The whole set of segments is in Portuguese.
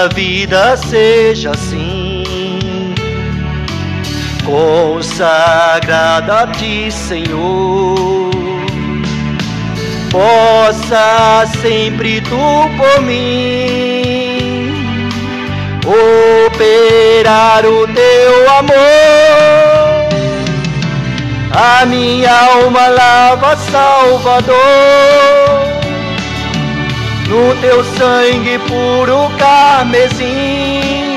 minha vida seja assim, consagrada a Ti, Senhor. Possa sempre Tu por mim operar o Teu amor. A minha alma lava, Salvador, no Teu sangue puro carmesim.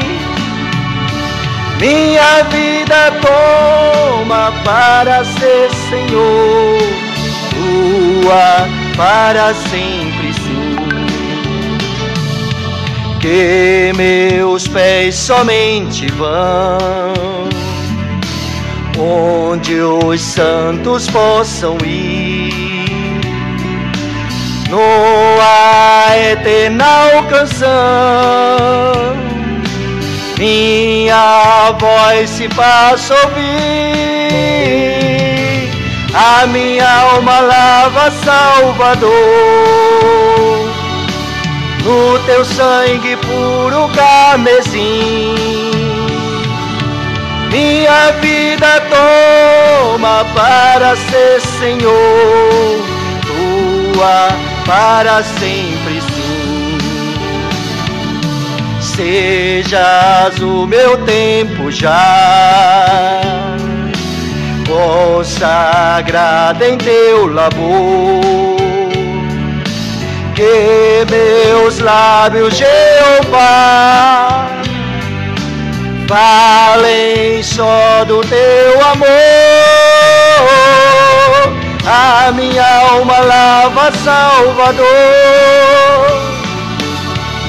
Minha vida toma para ser, Senhor, Tua para sempre, sim. Que meus pés somente vão onde os santos possam ir, numa eterna canção. Minha voz se faça ouvir, a minha alma lava, Salvador, no Teu sangue puro carmesim. Minha vida toma para ser, Senhor, Tua para sempre, sim. Sejas o meu tempo já consagrado em Teu labor, que meus lábios, Jeová, falem só do Teu amor. A minha alma lava, Salvador,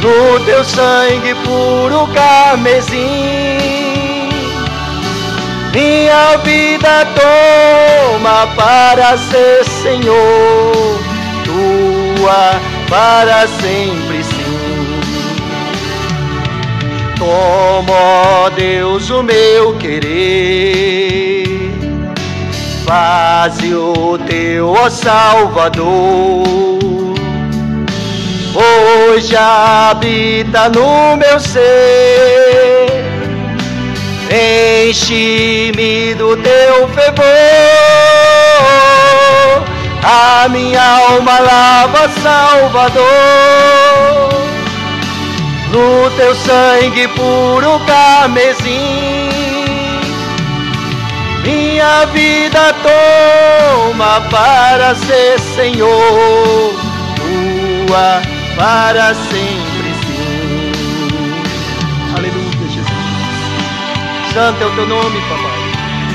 no Teu sangue puro carmesim. Minha vida toma para ser, Senhor, Tua para sempre, sim. Toma, ó Deus, o meu querer, faze o Teu, ó Salvador, hoje habita no meu ser. Enche-me do Teu fervor, a minha alma lava, Salvador, no Teu sangue puro carmesim. Minha vida toma para ser, Senhor, Tua para sempre, sim. Aleluia, Jesus. Santo é o Teu nome, papai.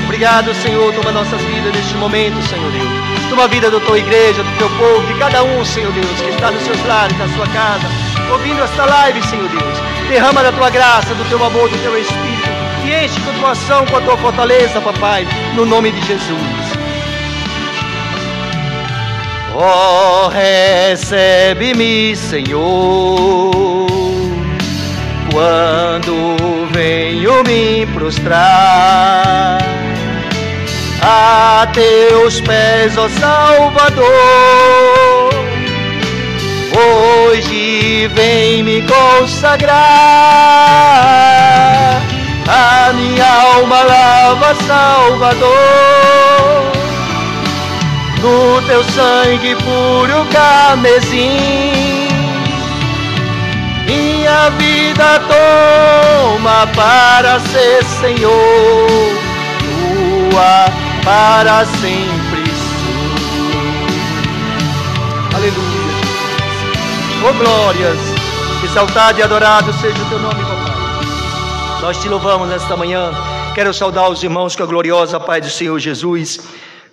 Obrigado, Senhor. Toma nossas vidas neste momento, Senhor Deus. Toma a vida da Tua igreja, do Teu povo, de cada um, Senhor Deus, que está nos seus lares, na sua casa, ouvindo esta live, Senhor Deus. Derrama da Tua graça, do Teu amor, do Teu Espírito, e enche com a Tua ação, com a Tua fortaleza, papai, no nome de Jesus. Oh, recebe-me, Senhor, quando venho me prostrar a Teus pés, ó Salvador. Hoje vem me consagrar, a minha alma lava, Salvador, no Teu sangue puro carmesim. Minha vida toma para ser, Senhor, Tua para sempre, sim. Aleluia. Oh glórias, exaltado e adorado seja o Teu nome, papai. Nós Te louvamos nesta manhã. Quero saudar os irmãos com a gloriosa paz do Senhor Jesus.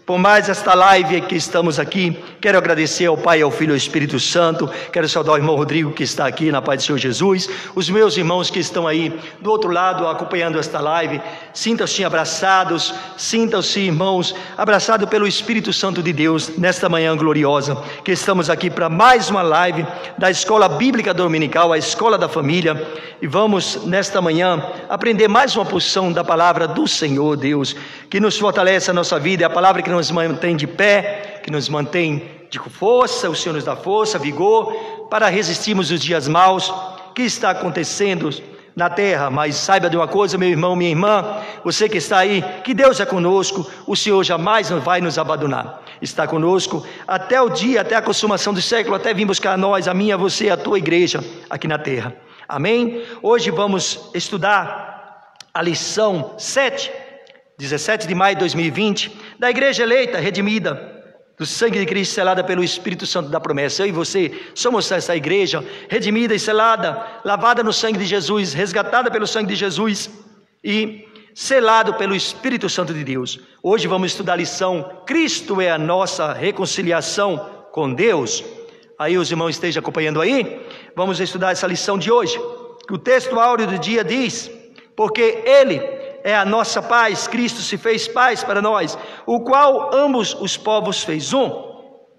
Por mais esta live que estamos aqui, quero agradecer ao Pai, ao Filho e ao Espírito Santo. Quero saudar o irmão Rodrigo que está aqui na paz do Senhor Jesus. Os meus irmãos que estão aí do outro lado acompanhando esta live, sintam-se abraçados, sintam-se, irmãos, abraçados pelo Espírito Santo de Deus nesta manhã gloriosa, que estamos aqui para mais uma live da Escola Bíblica Dominical, a Escola da Família, e vamos nesta manhã aprender mais uma porção da palavra do Senhor Deus, que nos fortalece a nossa vida, é a palavra que nos mantém de pé, que nos mantém de força. O Senhor nos dá força, vigor, para resistirmos os dias maus, que está acontecendo na terra. Mas saiba de uma coisa, meu irmão, minha irmã, você que está aí, que Deus é conosco, o Senhor jamais vai nos abandonar. Está conosco até o dia, até a consumação do século, até vir buscar a nós, a minha, a você, a tua igreja aqui na terra. Amém? Hoje vamos estudar a lição 7, 17 de maio de 2020, da igreja eleita, redimida, do sangue de Cristo, selada pelo Espírito Santo da promessa. Eu e você somos essa igreja, redimida e selada, lavada no sangue de Jesus, resgatada pelo sangue de Jesus e selado pelo Espírito Santo de Deus. Hoje vamos estudar a lição Cristo é a nossa reconciliação com Deus. Aí os irmãos estejam acompanhando aí. Vamos estudar essa lição de hoje. O texto áureo do dia diz: porque Ele é a nossa paz, Cristo se fez paz para nós, o qual ambos os povos fez um,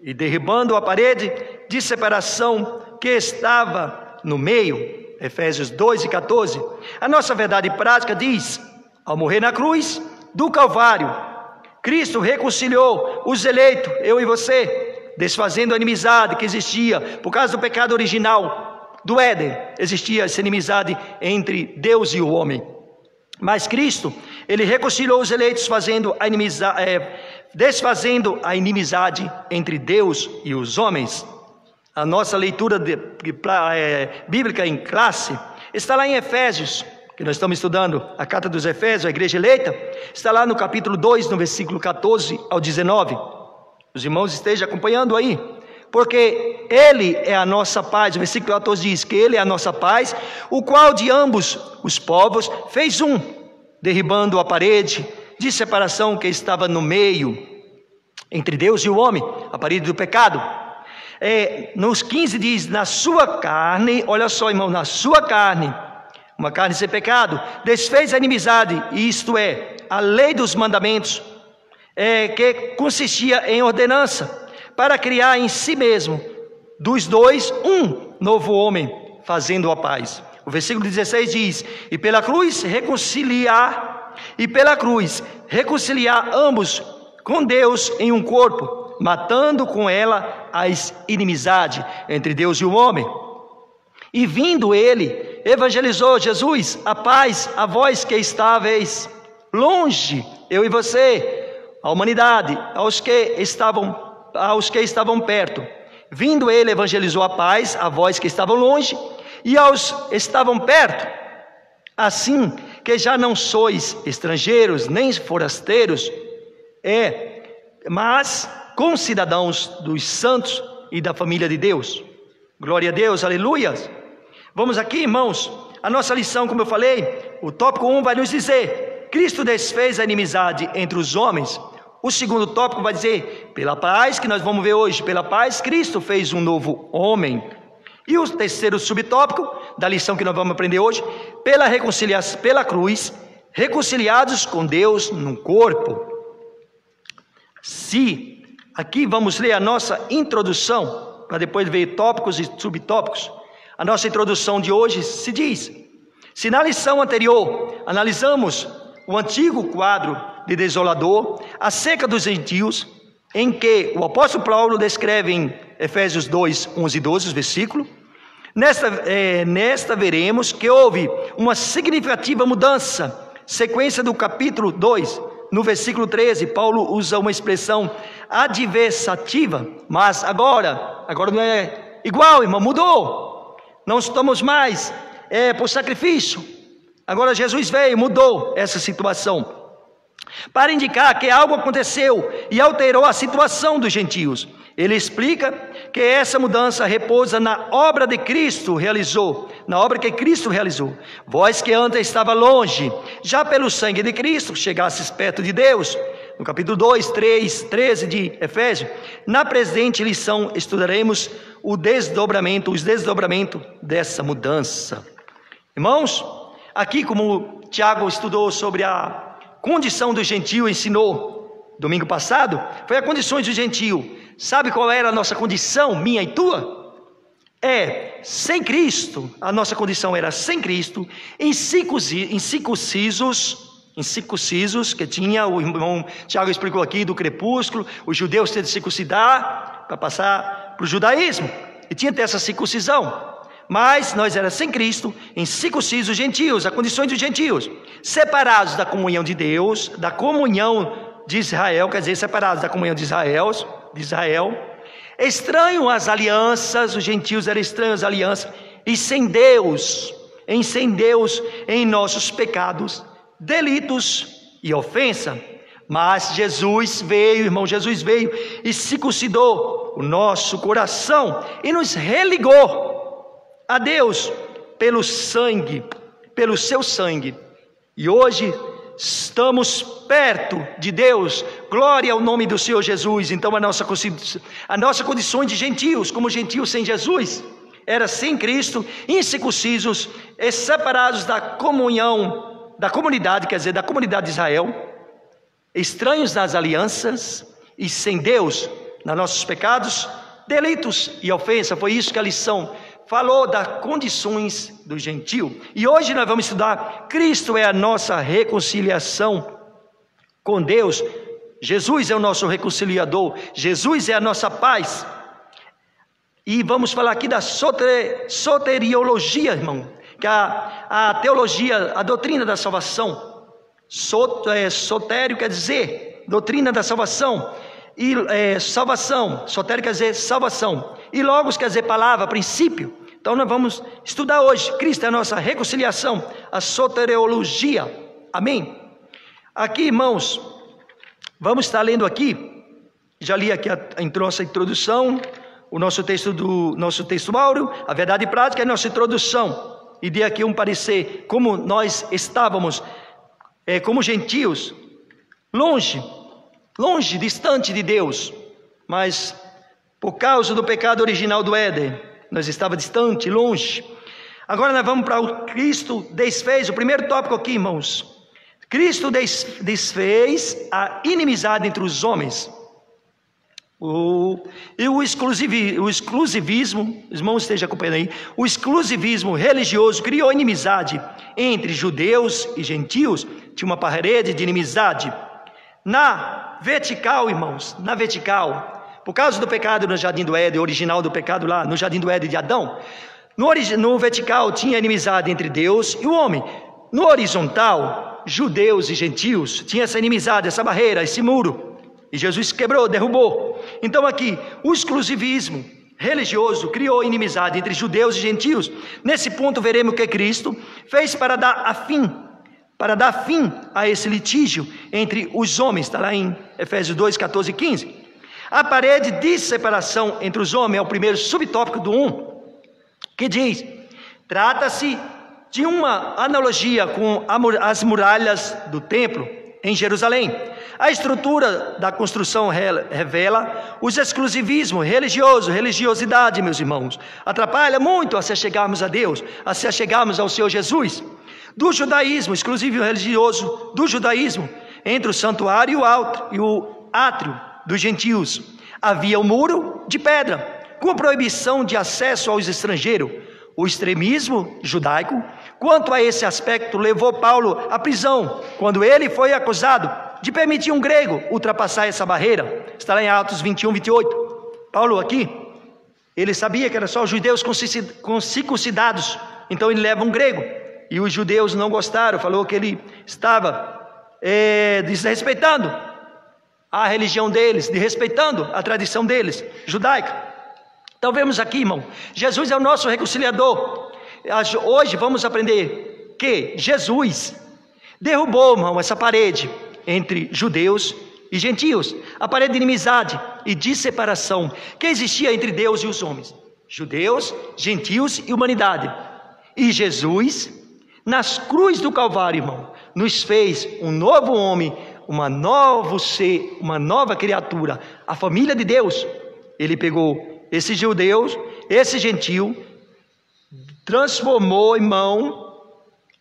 e derribando a parede de separação que estava no meio. Efésios 2:14. A nossa verdade prática diz: ao morrer na cruz do Calvário, Cristo reconciliou os eleitos, eu e você, desfazendo a inimizade que existia por causa do pecado original do Éden. Existia essa inimizade entre Deus e o homem. Mas Cristo, Ele reconciliou os eleitos, desfazendo a inimizade entre Deus e os homens. A nossa leitura bíblica em classe está lá em Efésios, que nós estamos estudando a carta dos Efésios, a igreja eleita. Está lá no capítulo 2, no versículo 14 ao 19. Os irmãos estejam acompanhando aí. Porque Ele é a nossa paz. O versículo 14 diz que Ele é a nossa paz, o qual de ambos os povos fez um, derribando a parede de separação que estava no meio, entre Deus e o homem, a parede do pecado. Nos 15 diz: na sua carne, olha só, irmão, na sua carne, uma carne sem pecado, desfez a inimizade, isto é, a lei dos mandamentos, que consistia em ordenança, para criar em si mesmo, dos dois, um novo homem, fazendo a paz. O versículo 16 diz: e pela cruz reconciliar ambos com Deus em um corpo, matando com ela as inimizades entre Deus e o homem. E vindo Ele, evangelizou Jesus, a paz a vós que estáveis longe, eu e você, a humanidade, aos que estavam perto. Vindo Ele, evangelizou a paz a vós que estavam longe e aos que estavam perto. Assim que já não sois estrangeiros nem forasteiros, mas concidadãos dos santos e da família de Deus. Glória a Deus, aleluia. Vamos aqui, irmãos, a nossa lição, como eu falei, o tópico 1 vai nos dizer: Cristo desfez a inimizade entre os homens. O segundo tópico vai dizer: pela paz, que nós vamos ver hoje, pela paz Cristo fez um novo homem. E o terceiro subtópico da lição que nós vamos aprender hoje: pela reconciliação, pela cruz, reconciliados com Deus num corpo. Aqui vamos ler a nossa introdução, para depois ver tópicos e subtópicos. A nossa introdução de hoje se diz: se na lição anterior analisamos o antigo quadro de Desolador acerca dos gentios, em que o apóstolo Paulo descreve em Efésios 2, 11 e 12, versículo, nesta veremos que houve uma significativa mudança. Sequência do capítulo 2, no versículo 13, Paulo usa uma expressão adversativa, mas agora não é igual, irmão, mudou. Não estamos mais por sacrifício. Agora Jesus veio e mudou essa situação, para indicar que algo aconteceu e alterou a situação dos gentios. Ele explica que essa mudança repousa na obra de Cristo realizou, na obra que Cristo realizou. Vós que antes estava longe, já pelo sangue de Cristo chegasses perto de Deus. No capítulo 2, 3, 13 de Efésios. Na presente lição estudaremos os desdobramentos dessa mudança. Irmãos, aqui como Tiago estudou sobre a condição do gentio, ensinou domingo passado, foi a condição do gentio. Sabe qual era a nossa condição, minha e tua? Sem Cristo. A nossa condição era sem Cristo, incircuncisos, que tinha, o irmão Tiago explicou aqui, do crepúsculo, os judeus têm de circuncidar para passar para o judaísmo, e tinha que ter essa circuncisão. Mas nós éramos sem Cristo, incircuncisos, gentios, a condições dos gentios, separados da comunhão de Deus, da comunhão de Israel, quer dizer, separados da comunhão de Israel, estranhos às alianças, os gentios eram estranhos às alianças, e sem Deus em nossos pecados, delitos e ofensa. Mas Jesus veio, irmão, Jesus veio e circuncidou o nosso coração e nos religou a Deus pelo sangue, pelo seu sangue. E hoje estamos perto de Deus, glória ao nome do Senhor Jesus. Então a nossa condição de gentios, como gentios sem Jesus, era sem Cristo, incircuncisos, e separados da comunhão, da comunidade, quer dizer, da comunidade de Israel, estranhos nas alianças e sem Deus, nos nossos pecados, delitos e ofensa. Foi isso que a lição falou, das condições do gentio. E hoje nós vamos estudar, Cristo é a nossa reconciliação com Deus, Jesus é o nosso reconciliador, Jesus é a nossa paz. E vamos falar aqui da soteriologia, irmão, que é a teologia, a doutrina da salvação. Sotério quer dizer doutrina da salvação, e salvação, sotério quer dizer salvação, e logos quer dizer palavra, princípio. Então nós vamos estudar hoje, Cristo é a nossa reconciliação, a soteriologia, amém? Aqui, irmãos, vamos estar lendo aqui, já li aqui a nossa introdução, o nosso texto áureo, a verdade prática é a nossa introdução, e dei aqui um parecer, como nós estávamos, como gentios, longe, distante de Deus, mas por causa do pecado original do Éden, nós estávamos distante, longe. Agora nós vamos para o Cristo desfez, o primeiro tópico aqui, irmãos. Cristo desfez a inimizade entre os homens. O exclusivismo, os irmãos estejam acompanhando aí, o exclusivismo religioso criou inimizade entre judeus e gentios, tinha uma parede de inimizade. Na vertical, irmãos, na vertical, por causa do pecado no jardim do Éden, original do pecado lá no jardim do Éden de Adão, no vertical tinha inimizade entre Deus e o homem. No horizontal, judeus e gentios, tinha essa inimizade, essa barreira, esse muro. E Jesus quebrou, derrubou. Então aqui, o exclusivismo religioso criou inimizade entre judeus e gentios. Nesse ponto veremos o que Cristo fez para dar fim a esse litígio entre os homens. Está lá em Efésios 2, 14 e 15. A parede de separação entre os homens é o primeiro subtópico do 1, que diz, trata-se de uma analogia com as muralhas do templo em Jerusalém. A estrutura da construção revela os exclusivismos religiosidade, meus irmãos. Atrapalha muito a se chegarmos a Deus, a se chegarmos ao Senhor Jesus. Do judaísmo, exclusivo religioso do judaísmo, entre o santuário e o átrio dos gentios, havia um muro de pedra, com proibição de acesso aos estrangeiros. O extremismo judaico, quanto a esse aspecto, levou Paulo à prisão, quando ele foi acusado de permitir um grego ultrapassar essa barreira. Está lá em Atos 21, 28. Paulo aqui, ele sabia que era só os judeus circuncidados, então ele leva um grego, e os judeus não gostaram, falou que ele estava desrespeitando a religião deles, desrespeitando a tradição deles, judaica. Então vemos aqui, irmão, Jesus é o nosso reconciliador. Hoje vamos aprender que Jesus derrubou, irmão, essa parede entre judeus e gentios, a parede de inimizade e de separação que existia entre Deus e os homens, judeus, gentios e humanidade. E Jesus, nas cruzes do Calvário, irmão, nos fez um novo homem, uma novo ser, uma nova criatura, a família de Deus. Ele pegou esse judeu, esse gentio, transformou, irmão,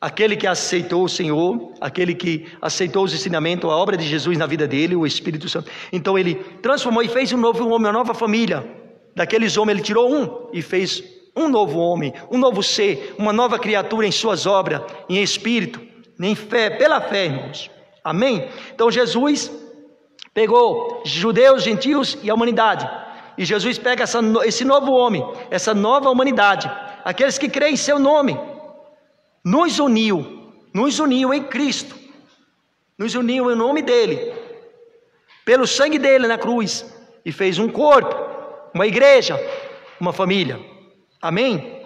aquele que aceitou o Senhor, aquele que aceitou os ensinamentos, a obra de Jesus na vida dele, o Espírito Santo. Então ele transformou e fez um novo homem, uma nova família. Daqueles homens ele tirou um e fez um novo homem, um novo ser, uma nova criatura em suas obras, em espírito, em fé, pela fé, irmãos. Amém? Então Jesus pegou judeus, gentios e a humanidade. E Jesus pega esse novo homem, essa nova humanidade, aqueles que creem em seu nome, nos uniu em Cristo, nos uniu em nome dele, pelo sangue dele na cruz, e fez um corpo, uma igreja, uma família. Amém?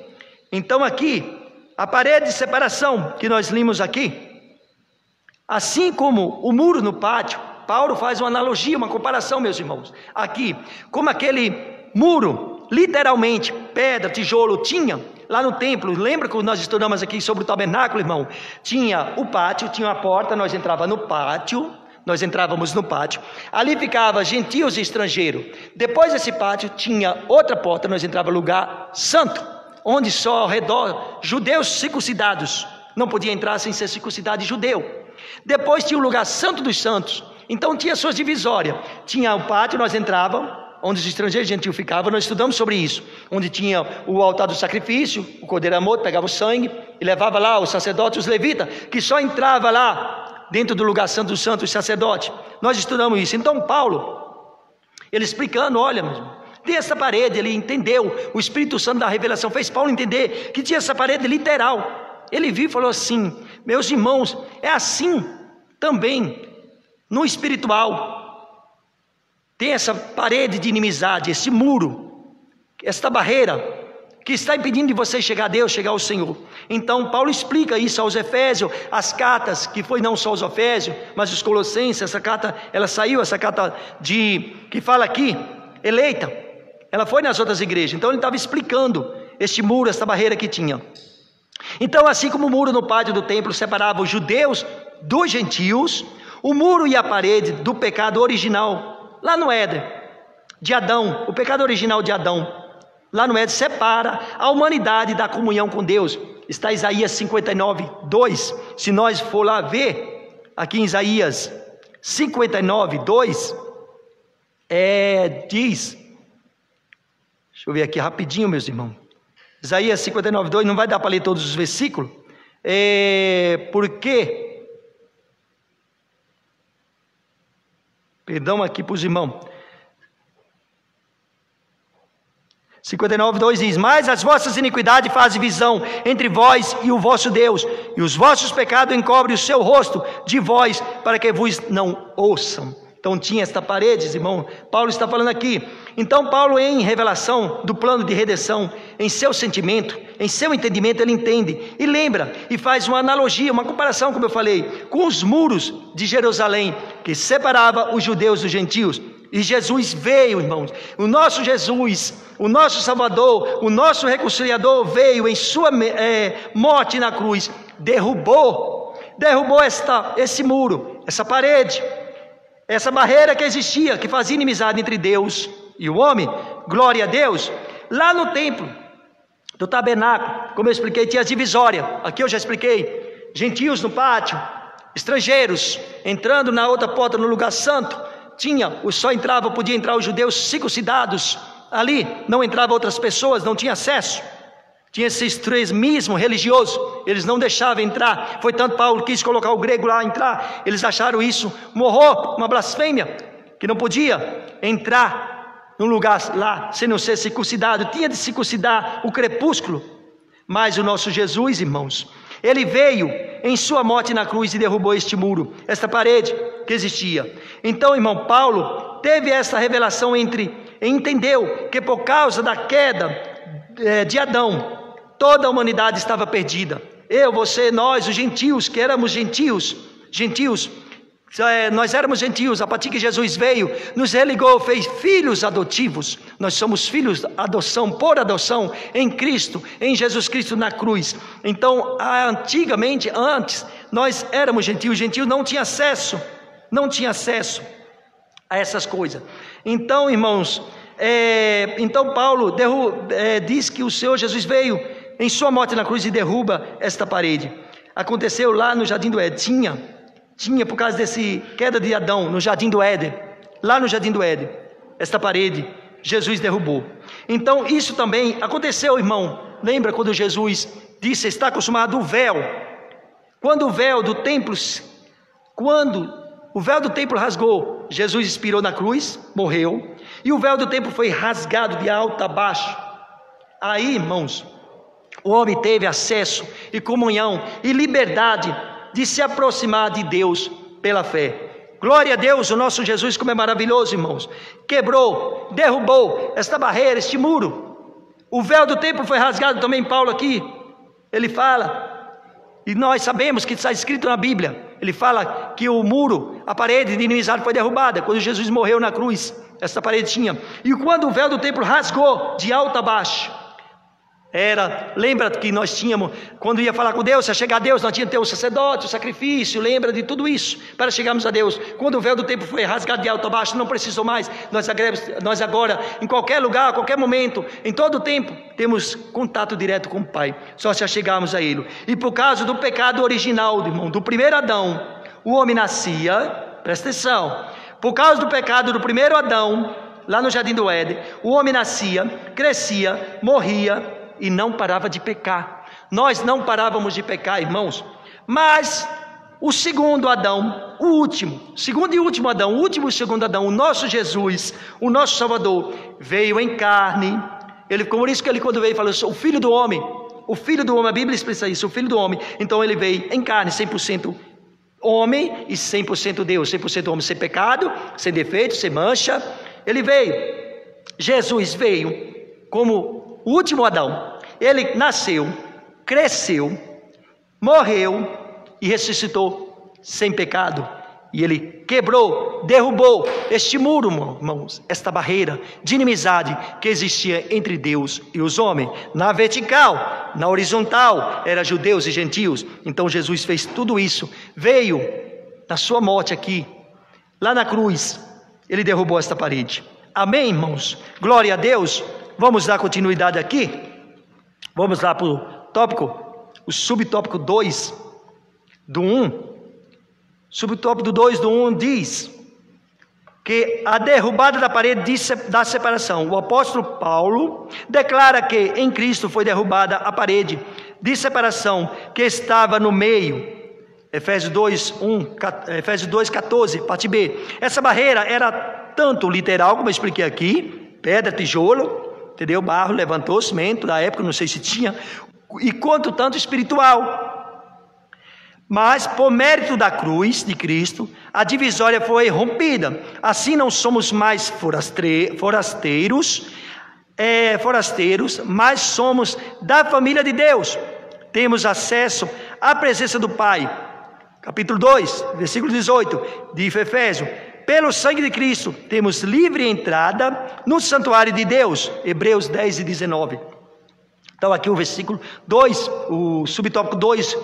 Então aqui, a parede de separação que nós limos aqui, assim como o muro no pátio, Paulo faz uma analogia, uma comparação, meus irmãos. Aqui, como aquele muro, literalmente, pedra, tijolo, tinha lá no templo. Lembra que nós estudamos aqui sobre o tabernáculo, irmão? Tinha o pátio, tinha uma porta, nós entrávamos no pátio. Ali ficava gentios e estrangeiros. Depois desse pátio tinha outra porta, nós entrávamos no lugar santo, onde só ao redor judeus circuncidados não podia entrar sem ser circuncidado judeu. Depois tinha o lugar santo dos santos. Então tinha suas divisórias. Tinha o pátio, nós entrávamos, onde os estrangeiros e gentios ficavam. Nós estudamos sobre isso. Onde tinha o altar do sacrifício, o cordeiro morto, pegava o sangue e levava lá os sacerdotes, os levitas, que só entrava lá dentro do lugar santo dos santos, os sacerdotes. Nós estudamos isso. Então Paulo, ele explicando, olha, meu irmão, tem essa parede, ele entendeu, o Espírito Santo da revelação fez Paulo entender que tinha essa parede literal. Ele viu e falou assim: meus irmãos, é assim também no espiritual. Tem essa parede de inimizade, esse muro, esta barreira que está impedindo de você chegar a Deus, chegar ao Senhor. Então Paulo explica isso aos Efésios, as cartas, que foi não só os Efésios, mas os Colossenses. Essa carta, ela saiu, essa carta que fala aqui, eleita, ela foi nas outras igrejas. Então ele estava explicando este muro, esta barreira que tinha. Então, assim como o muro no pátio do templo separava os judeus dos gentios, o muro e a parede do pecado original, lá no Éden, de Adão, o pecado original de Adão, lá no Éden, separa a humanidade da comunhão com Deus. Está Isaías 59, 2. Se nós for lá ver, aqui em Isaías 59, 2, diz, deixa eu ver aqui rapidinho, meus irmãos. Isaías 59, 2, não vai dar para ler todos os versículos, porque, perdão aqui para os irmãos, 59, 2 diz: mas as vossas iniquidades fazem visão entre vós e o vosso Deus, e os vossos pecados encobrem o seu rosto de vós, para que vos não ouçam. Então tinha esta parede, irmão. Paulo está falando aqui. Então Paulo, em revelação do plano de redenção, em seu sentimento, em seu entendimento, ele entende e lembra e faz uma analogia, uma comparação, como eu falei, com os muros de Jerusalém, que separava os judeus dos gentios. E Jesus veio, irmãos, o nosso Jesus, o nosso Salvador, o nosso reconciliador veio em sua morte na cruz, derrubou esse muro, essa parede, essa barreira que existia, que fazia inimizade entre Deus e o homem. Glória a Deus. Lá no templo do tabernáculo, como eu expliquei, tinha as divisórias. Aqui eu já expliquei, gentios no pátio, estrangeiros entrando na outra porta, no lugar santo. Podia entrar os judeus circuncidados ali, não entravam outras pessoas, não tinha acesso. Tinha esse extremismo religioso, eles não deixavam entrar. Foi tanto Paulo quis colocar o grego lá entrar, eles acharam isso um horror, uma blasfêmia, que não podia entrar num lugar lá sem não ser circuncidado. Tinha de circuncidar o crepúsculo. Mas o nosso Jesus, irmãos, ele veio em sua morte na cruz e derrubou este muro, esta parede que existia. Então, irmão, Paulo teve essa revelação entendeu que por causa da queda de Adão, toda a humanidade estava perdida. Eu, você, nós, os gentios, que éramos gentios, nós éramos gentios. A partir que Jesus veio, nos religou, fez filhos adotivos. Nós somos filhos adoção, por adoção, em Cristo, em Jesus Cristo na cruz. Então, antes, nós éramos gentios. Gentios não tinha acesso a essas coisas. Então, irmãos, então Paulo diz que o Senhor Jesus veio em sua morte na cruz e derruba esta parede. Aconteceu lá no Jardim do Éden, tinha por causa desse queda de Adão no Jardim do Éden, lá no Jardim do Éden, esta parede Jesus derrubou. Então isso também aconteceu, irmão. Lembra quando Jesus disse: está consumado o véu? Quando o véu do templo rasgou, Jesus expirou na cruz, morreu, e o véu do templo foi rasgado de alto a baixo. Aí, irmãos, o homem teve acesso e comunhão e liberdade de se aproximar de Deus pela fé. Glória a Deus, o nosso Jesus, como é maravilhoso, irmãos. Quebrou, derrubou esta barreira, este muro. O véu do templo foi rasgado também, Paulo aqui. Ele fala, e nós sabemos que está escrito na Bíblia. Ele fala que o muro, a parede de inimizade foi derrubada. Quando Jesus morreu na cruz, esta parede tinha. E quando o véu do templo rasgou de alto a baixo, lembra que nós tínhamos, quando ia falar com Deus, se chegar a Deus, nós tínhamos que ter o sacerdote, o sacrifício, lembra de tudo isso, para chegarmos a Deus. Quando o véu do templo foi rasgado de alto a baixo, não precisou mais, nós agora, em qualquer lugar, a qualquer momento, em todo o tempo, temos contato direto com o Pai, só se chegarmos a Ele. E por causa do pecado original, irmão, do primeiro Adão, o homem nascia, presta atenção, por causa do pecado do primeiro Adão, lá no Jardim do Éden, o homem nascia, crescia, morria, e não parava de pecar. Nós não parávamos de pecar, irmãos. Mas o segundo Adão, o último, segundo e último Adão, o último e segundo Adão, o nosso Jesus, o nosso Salvador, veio em carne. Por isso que ele quando veio falou, o Filho do Homem, a Bíblia expressa isso, o Filho do Homem. Então ele veio em carne, 100% homem e 100% Deus, 100% homem, sem pecado, sem defeito, sem mancha. Jesus veio como o último Adão. Ele nasceu, cresceu, morreu e ressuscitou sem pecado. E ele quebrou, derrubou este muro, irmãos, esta barreira de inimizade que existia entre Deus e os homens. Na vertical, na horizontal, era judeus e gentios. Então Jesus fez tudo isso, veio na sua morte aqui, lá na cruz, ele derrubou esta parede. Amém, irmãos? Glória a Deus. Vamos dar continuidade aqui. Vamos lá para o tópico, o subtópico 2 do 1. Subtópico 2 do 1 diz que a derrubada da parede da separação. O apóstolo Paulo declara que em Cristo foi derrubada a parede de separação que estava no meio. Efésios 2:14, parte B. Essa barreira era tanto literal, como eu expliquei aqui, pedra, tijolo, entendeu? Barro, levantou, cimento, da época, não sei se tinha, e quanto tanto espiritual. Mas, por mérito da cruz de Cristo, a divisória foi rompida. Assim não somos mais forasteiros, mas somos da família de Deus. Temos acesso à presença do Pai. Capítulo 2, versículo 18, de Efésios. Pelo sangue de Cristo, temos livre entrada no santuário de Deus. Hebreus 10 e 19. Então aqui o versículo 2, o subtópico 2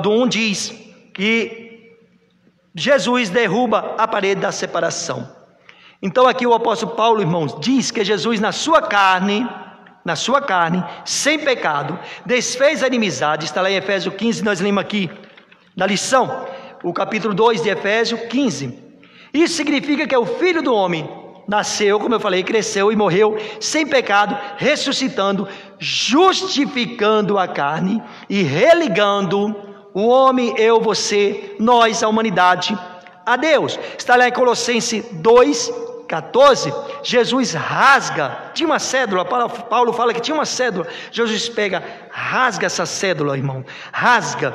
do 1 diz que Jesus derruba a parede da separação. Então aqui o apóstolo Paulo, irmãos, diz que Jesus na sua carne, sem pecado, desfez a inimizade. Está lá em Efésios 15, nós lemos aqui na lição, o capítulo 2 de Efésios 15. Isso significa que é o Filho do Homem nasceu, como eu falei, cresceu e morreu sem pecado, ressuscitando, justificando a carne e religando o homem, eu, você, nós, a humanidade, a Deus. Está lá em Colossenses 2:14. Jesus rasga, tinha uma cédula, Paulo fala que tinha uma cédula. Jesus pega, rasga essa cédula, irmão, rasga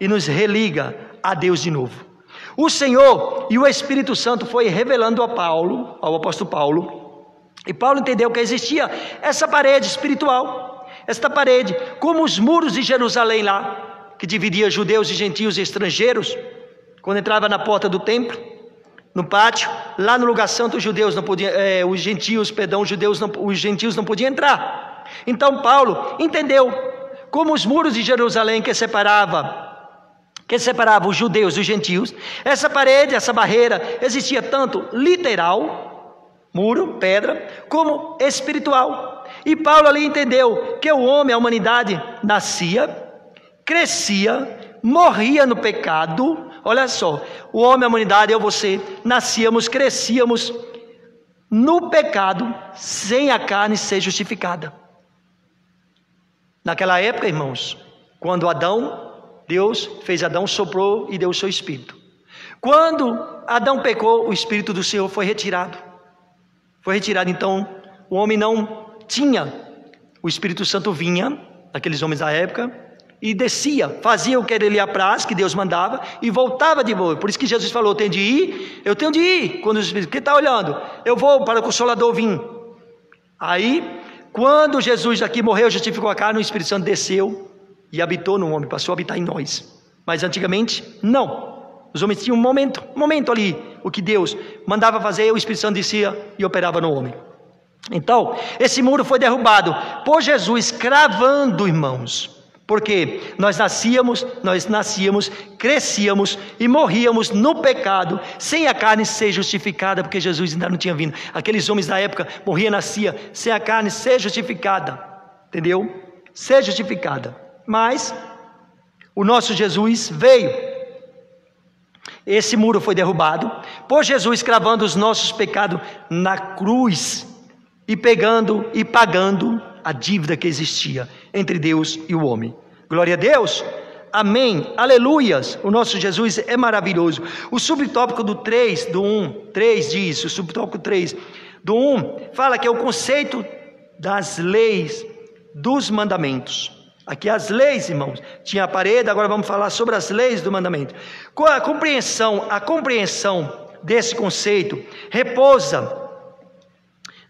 e nos religa a Deus de novo. O Senhor e o Espírito Santo foi revelando a Paulo, ao apóstolo Paulo, e Paulo entendeu que existia essa parede espiritual, esta parede, como os muros de Jerusalém lá, que dividia judeus e gentios e estrangeiros, quando entrava na porta do templo, no pátio, lá no lugar santo os judeus não podiam, os gentios não podiam entrar. Então Paulo entendeu como os muros de Jerusalém que separava os judeus dos gentios, essa parede, essa barreira, existia tanto literal, muro, pedra, como espiritual. E Paulo ali entendeu que o homem, a humanidade, nascia, crescia, morria no pecado. Olha só, o homem, a humanidade, eu, você, nascíamos, crescíamos no pecado, sem a carne ser justificada. Naquela época, irmãos, quando Deus fez Adão, soprou e deu o seu espírito. Quando Adão pecou, o espírito do Senhor foi retirado. Então o homem não tinha, o Espírito Santo vinha aqueles homens da época, e descia, fazia o que ele lhe apraz, que Deus mandava, e voltava de novo. Por isso que Jesus falou: eu tenho de ir, eu tenho de ir. Quando os Espíritos, quem está olhando? Eu vou para o Consolador vir. Aí, quando Jesus aqui morreu, justificou a carne, o Espírito Santo desceu e habitou no homem, passou a habitar em nós. Mas antigamente, não. Os homens tinham um momento ali, o que Deus mandava fazer, o Espírito Santo descia e operava no homem. Então, esse muro foi derrubado por Jesus, cravando, irmãos. Porque nós nascíamos, crescíamos e morríamos no pecado, sem a carne ser justificada, porque Jesus ainda não tinha vindo. Aqueles homens da época morriam, nasciam sem a carne ser justificada, entendeu? Ser justificada. Mas o nosso Jesus veio. Esse muro foi derrubado por Jesus, cravando os nossos pecados na cruz e pagando a dívida que existia entre Deus e o homem. Glória a Deus, amém, aleluias. O nosso Jesus é maravilhoso. O subtópico do 3 diz, o subtópico 3 do 1 fala que é o conceito das leis, dos mandamentos. Aqui as leis, irmãos, tinha a parede, agora vamos falar sobre as leis do mandamento. A compreensão desse conceito repousa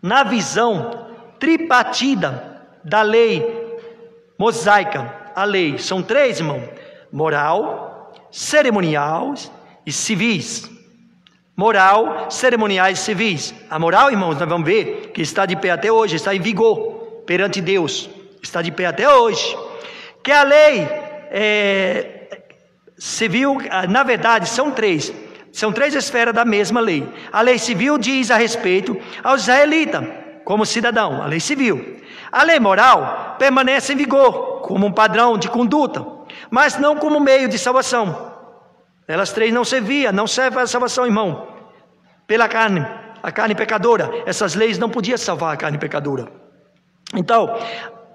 na visão tripartida da lei mosaica. A lei são 3, irmão: moral, cerimonial e civis. Moral, cerimoniais e civis. A moral, irmãos, nós vamos ver que está de pé até hoje, está em vigor perante Deus, está de pé até hoje. Que a lei civil, na verdade, são 3 esferas da mesma lei. A lei civil diz a respeito aos israelitas como cidadão, a lei civil. A lei moral permanece em vigor como um padrão de conduta, mas não como meio de salvação. Elas 3 não servem para a salvação, irmão. Pela carne, a carne pecadora, essas leis não podiam salvar a carne pecadora. Então,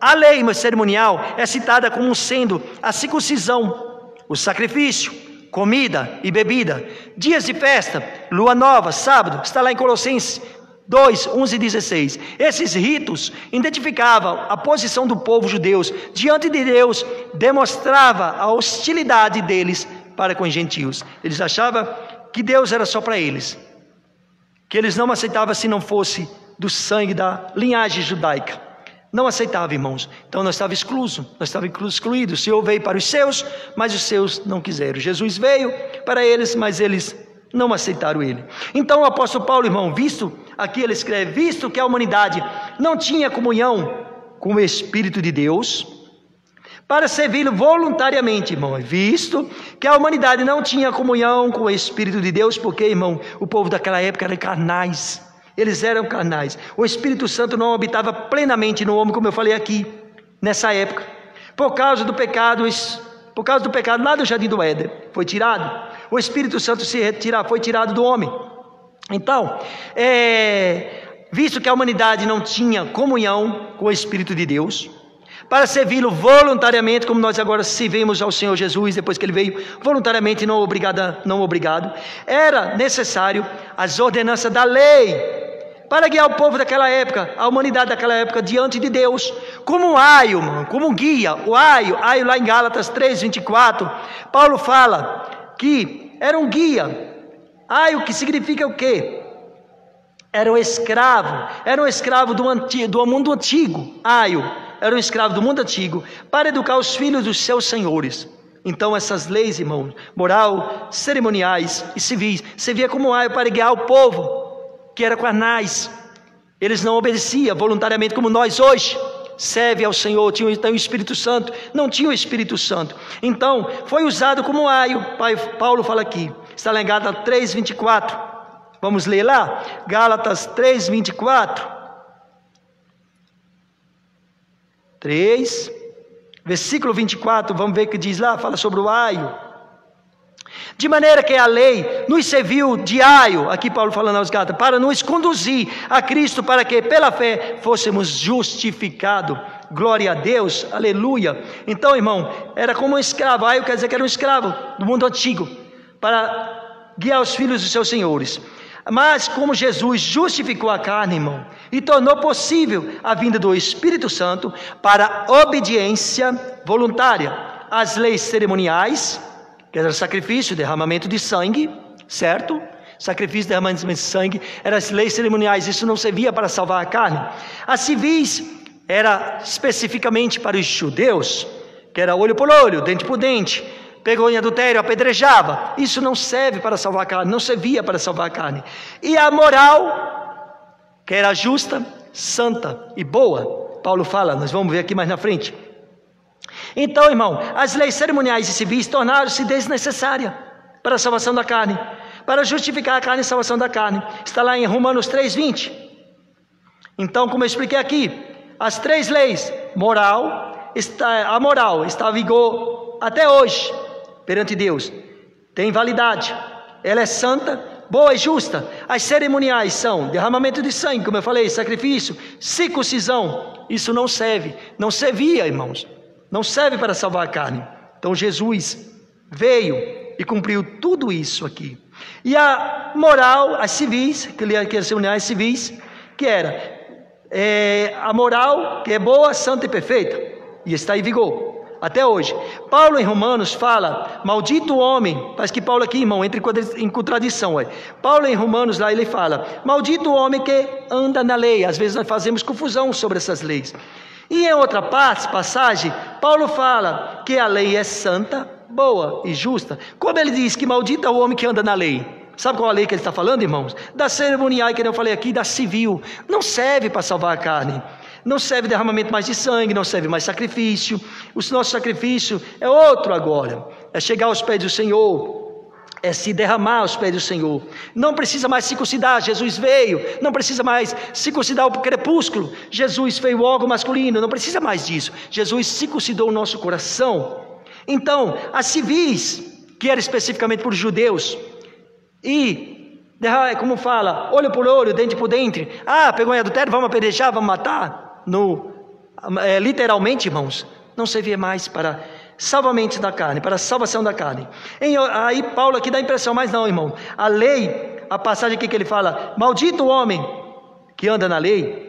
a lei cerimonial é citada como sendo a circuncisão, o sacrifício, comida e bebida, dias de festa, lua nova, sábado, está lá em Colossenses 2, 11 e 16. Esses ritos identificavam a posição do povo judeu diante de Deus, demonstrava a hostilidade deles para com os gentios. Eles achavam que Deus era só para eles, que eles não aceitavam se não fosse do sangue da linhagem judaica. Não aceitava, irmãos. Então nós estávamos excluídos. O Senhor veio para os seus, mas os seus não quiseram. Jesus veio para eles, mas eles não aceitaram ele. Então o apóstolo Paulo, irmão, aqui ele escreve: visto que a humanidade não tinha comunhão com o Espírito de Deus, para servi-lo voluntariamente, irmão. Visto que a humanidade não tinha comunhão com o Espírito de Deus, porque, irmão, o povo daquela época era carnais. Eles eram carnais. O Espírito Santo não habitava plenamente no homem, como eu falei aqui, nessa época. Por causa do pecado lá do Jardim do Éden, foi tirado. O Espírito Santo foi tirado do homem. Então, visto que a humanidade não tinha comunhão com o Espírito de Deus, para servi-lo voluntariamente, como nós agora servimos ao Senhor Jesus, depois que Ele veio, voluntariamente, não obrigado, era necessário as ordenanças da lei, para guiar o povo daquela época, a humanidade daquela época, diante de Deus, como um aio, como um guia. O aio lá em Gálatas 3:24, Paulo fala que era um guia. Aio, que significa o quê? Era um escravo do mundo antigo. Aio era um escravo do mundo antigo, para educar os filhos dos seus senhores. Então essas leis, irmãos, moral, cerimoniais e civis, servia como aio para guiar o povo que era carnais. Eles não obedeciam voluntariamente, como nós hoje. Serve ao Senhor, tem o Espírito Santo, não tinha o Espírito Santo. Então foi usado como aio. Paulo fala aqui, está lá em Gálatas 3:24. Vamos ler lá, Gálatas 3:24. 3, versículo 24, vamos ver o que diz lá, fala sobre o aio. De maneira que a lei nos serviu de aio, aqui Paulo falando aos Gálatas, para nos conduzir a Cristo, para que pela fé fôssemos justificados. Glória a Deus, aleluia. Então, irmão, era como um escravo. Aio quer dizer que era um escravo do mundo antigo, para guiar os filhos dos seus senhores. Mas como Jesus justificou a carne, irmão, e tornou possível a vinda do Espírito Santo para obediência voluntária às leis cerimoniais, que era sacrifício, derramamento de sangue, certo? Sacrifício, derramamento de sangue, eram as leis cerimoniais, isso não servia para salvar a carne. As civis era especificamente para os judeus, que era olho por olho, dente por dente, pegou em adultério, apedrejava. Isso não serve para salvar a carne, não servia para salvar a carne. E a moral, que era justa, santa e boa, Paulo fala, nós vamos ver aqui mais na frente. Então, irmão, as leis cerimoniais e civis tornaram-se desnecessárias para a salvação da carne, para justificar a carne e a salvação da carne. Está lá em Romanos 3:20. Então, como eu expliquei aqui, as três leis, a moral está em vigor até hoje perante Deus, tem validade, ela é santa, boa e justa. As cerimoniais são derramamento de sangue, como eu falei, sacrifício, circuncisão. Isso não serve, não servia, irmãos, não serve para salvar a carne. Então Jesus veio e cumpriu tudo isso aqui. E a moral, as civis, que as cerimoniais civis, que era a moral, que é boa, santa e perfeita, e está em vigor até hoje. Paulo em Romanos fala, maldito o homem, parece que Paulo aqui, irmão, entra em contradição. Paulo em Romanos lá ele fala, maldito o homem que anda na lei. Às vezes nós fazemos confusão sobre essas leis. E em outra passagem, Paulo fala que a lei é santa, boa e justa. Como ele diz que maldito é o homem que anda na lei? Sabe qual a lei que ele está falando, irmãos? Da cerimonial, que eu falei aqui, da civil. Não serve para salvar a carne. Não serve derramamento mais de sangue, não serve mais sacrifício. O nosso sacrifício é outro agora. É chegar aos pés do Senhor, é se derramar aos pés do Senhor. Não precisa mais circuncidar, Jesus veio. Não precisa mais circuncidar o crepúsculo, Jesus fez o órgão masculino. Não precisa mais disso. Jesus circuncidou o nosso coração. Então, as civis, que era especificamente para os judeus, e como fala, olho por olho, dente por dente. Pegou em adultério, vamos apedrejar, vamos matar. Literalmente, irmãos, não servia mais para salvamento da carne, para a salvação da carne. Aí Paulo aqui dá a impressão, mas não, irmão, a lei, a passagem aqui que ele fala, maldito o homem que anda na lei,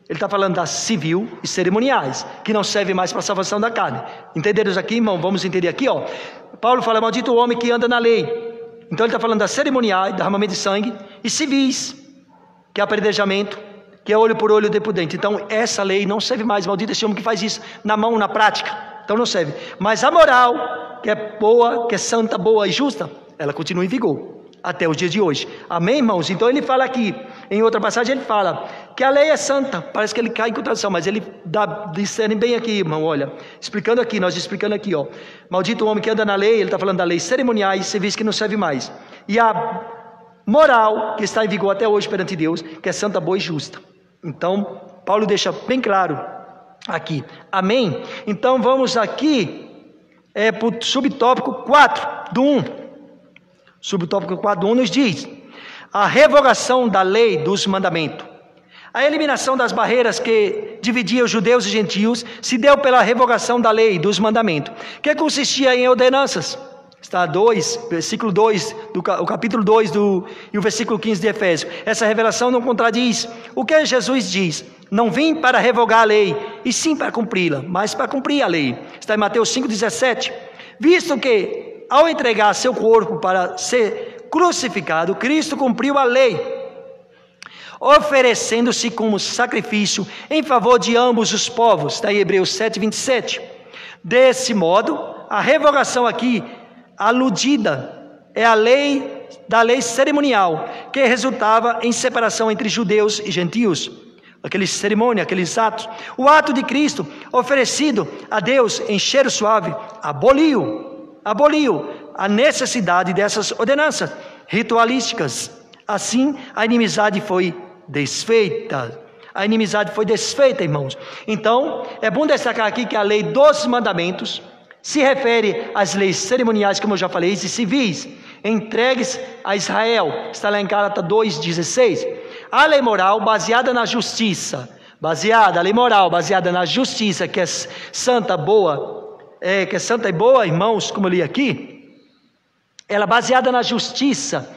ele está falando das civil e cerimoniais, que não serve mais para a salvação da carne. Entenderam isso aqui, irmão? Vamos entender aqui, ó. Paulo fala, maldito o homem que anda na lei. Então ele está falando das cerimoniais, derramamento de sangue, e civis, que é apedrejamento, que é olho por olho, dente por dente. Então essa lei não serve mais, maldito esse homem que faz isso na mão, na prática. Então não serve. Mas a moral, que é boa, que é santa, boa e justa, ela continua em vigor até os dias de hoje. Amém, irmãos? Então ele fala aqui, em outra passagem ele fala que a lei é santa. Parece que ele cai em contradição, mas ele discerne bem aqui, irmão, olha, nós explicando aqui, ó. Maldito o homem que anda na lei, ele está falando da lei cerimoniais, civis que não serve mais. E a moral, que está em vigor até hoje perante Deus, que é santa, boa e justa. Então, Paulo deixa bem claro aqui. Amém? Então vamos aqui para o subtópico 4 do 1. Subtópico 4 do 1 nos diz: a revogação da lei dos mandamentos. A eliminação das barreiras que dividiam os judeus e gentios se deu pela revogação da lei dos mandamentos, que consistia em ordenanças. Está versículo 2, o capítulo 2 e o versículo 15 de Efésios. Essa revelação não contradiz o que Jesus diz: não vim para revogar a lei, e sim para cumpri-la, mas para cumprir a lei. Está em Mateus 5,17. Visto que, ao entregar seu corpo para ser crucificado, Cristo cumpriu a lei, oferecendo-se como sacrifício em favor de ambos os povos. Está em Hebreus 7,27. Desse modo, a revogação aqui aludida é a lei da lei cerimonial, que resultava em separação entre judeus e gentios. Aqueles cerimônias, aqueles atos. O ato de Cristo oferecido a Deus em cheiro suave aboliu a necessidade dessas ordenanças ritualísticas. Assim, a inimizade foi desfeita. Irmãos. Então, é bom destacar aqui que a lei dos mandamentos se refere às leis cerimoniais, como eu já falei, e civis, entregues a Israel. Está lá em Gálatas 2,16. A lei moral baseada na justiça, a lei moral baseada na justiça, que é santa, boa, que é santa e boa, irmãos, como eu li aqui, ela baseada na justiça,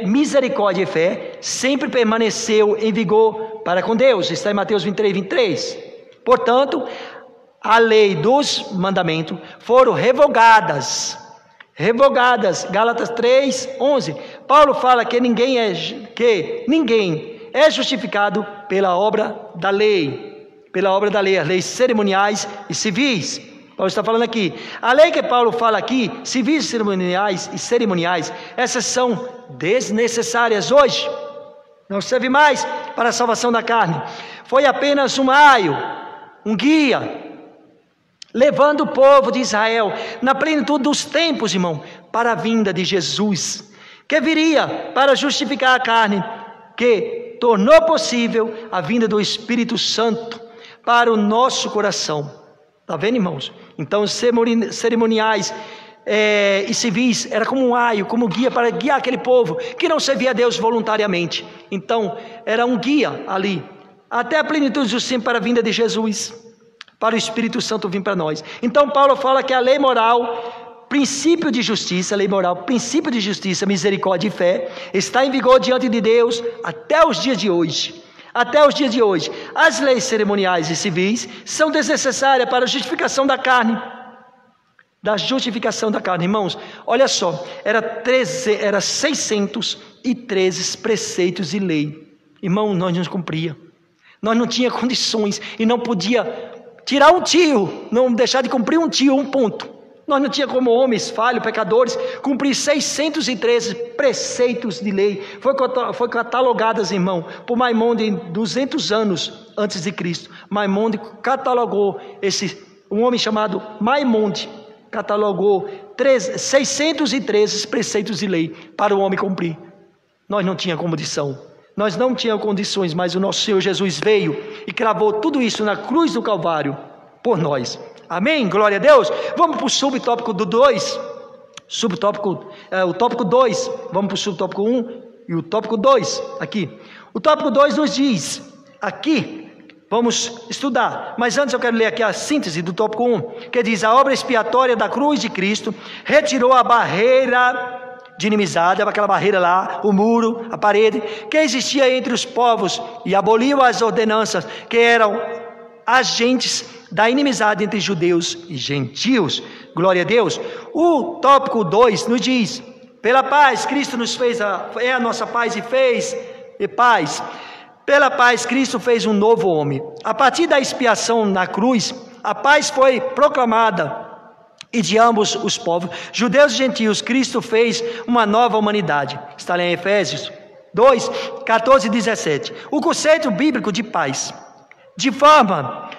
misericórdia e fé, sempre permaneceu em vigor para com Deus. Está em Mateus 23, 23. Portanto, a lei dos mandamentos foram revogadas. Gálatas 3, 11. Paulo fala que ninguém é justificado pela obra da lei, as leis cerimoniais e civis. Paulo está falando aqui, a lei que Paulo fala aqui, civis, cerimoniais, essas são desnecessárias hoje, não serve mais para a salvação da carne. Foi apenas um aio, um guia, levando o povo de Israel na plenitude dos tempos, irmão, para a vinda de Jesus, que viria para justificar a carne, que tornou possível a vinda do Espírito Santo para o nosso coração. Está vendo, irmãos? Então, os cerimoniais e civis era como um aio, como guia para guiar aquele povo que não servia a Deus voluntariamente. Então, era um guia ali, até a plenitude dos tempos para a vinda de Jesus, para o Espírito Santo vir para nós. Então, Paulo fala que a lei moral, princípio de justiça, misericórdia e fé, está em vigor diante de Deus até os dias de hoje. As leis cerimoniais e civis são desnecessárias para a justificação da carne. Irmãos, olha só, era 613 preceitos e lei. Irmão, nós não cumpria. Nós não tinha condições e não podia tirar um tio, não deixar de cumprir um tio, um ponto. Nós não tinha como homens falhos, pecadores, cumprir 613 preceitos de lei. Foi catalogadas, irmão, por Maimônides 200 anos antes de Cristo. Maimônides catalogou um homem chamado Maimônides, catalogou 613 preceitos de lei para o homem cumprir. Nós não tínhamos condição. Nós não tínhamos condições, mas o nosso Senhor Jesus veio e cravou tudo isso na cruz do Calvário por nós. Amém? Glória a Deus. Vamos para o subtópico do 2. O tópico 2. Vamos para o subtópico 1 e o tópico 2 aqui. O tópico 2 nos diz, aqui, vamos estudar, mas antes eu quero ler aqui a síntese do tópico 1, que diz: a obra expiatória da cruz de Cristo retirou a barreira de inimizade, aquela barreira lá, o muro, a parede, que existia entre os povos, e aboliu as ordenanças que eram agentes da inimizade entre judeus e gentios. Glória a Deus. O tópico 2 nos diz: pela paz Cristo nos fez é a nossa paz e paz. Pela paz Cristo fez um novo homem. A partir da expiação na cruz, a paz foi proclamada, e de ambos os povos, judeus e gentios, Cristo fez uma nova humanidade. Está lá em Efésios 2, 14 e 17. O conceito bíblico de paz, de forma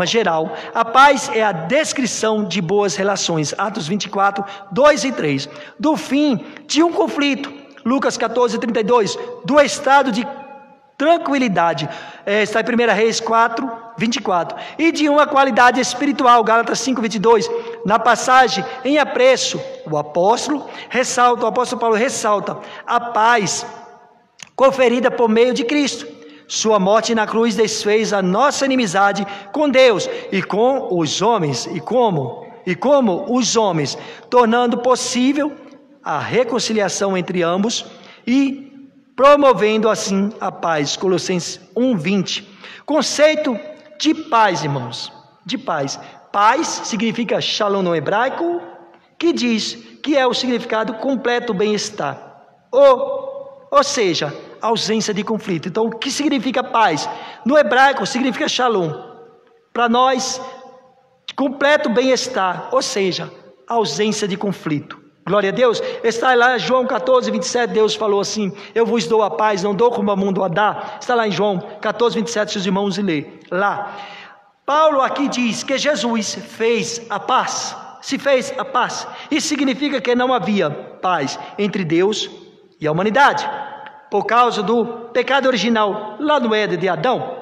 geral, a paz é a descrição de boas relações, Atos 24, 2 e 3, do fim de um conflito, Lucas 14, 32, do estado de tranquilidade, está em 1 Reis 4, 24, e de uma qualidade espiritual, Gálatas 5, 22, na passagem em apreço, o apóstolo Paulo ressalta a paz conferida por meio de Cristo. Sua morte na cruz desfez a nossa inimizade com Deus e com os homens, e como os homens, tornando possível a reconciliação entre ambos e promovendo assim a paz. Colossenses 1:20. Conceito de paz, irmãos, de paz. Paz significa shalom no hebraico, que diz que é o significado completo bem-estar, ou seja, ausência de conflito. Então, o que significa paz? No hebraico significa shalom. Para nós, completo bem-estar, ou seja, ausência de conflito. Glória a Deus. Está lá em João 14, 27, Deus falou assim: eu vos dou a paz, não dou como o mundo a dá. Está lá em João 14, 27, seus irmãos e lê lá. Paulo aqui diz que Jesus fez a paz, se fez a paz. Isso significa que não havia paz entre Deus e a humanidade, por causa do pecado original lá no Éden de Adão.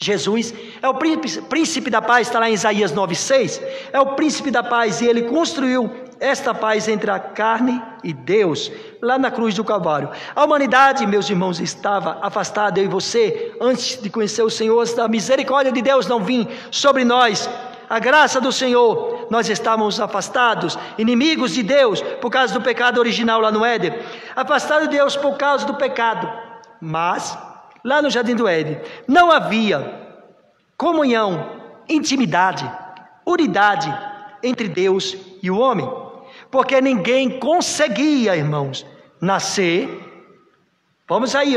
Jesus é o príncipe da paz, está lá em Isaías 9:6, é o príncipe da paz, e ele construiu esta paz entre a carne e Deus, lá na cruz do Calvário. A humanidade, meus irmãos, estava afastada, eu e você, antes de conhecer o Senhor, a misericórdia de Deus não vinha sobre nós, a graça do Senhor nós estávamos afastados, inimigos de Deus, por causa do pecado original lá no Éden. Afastados de Deus por causa do pecado. Mas, lá no Jardim do Éden, não havia comunhão, intimidade, unidade entre Deus e o homem. Porque ninguém conseguia, irmãos, nascer. Vamos aí,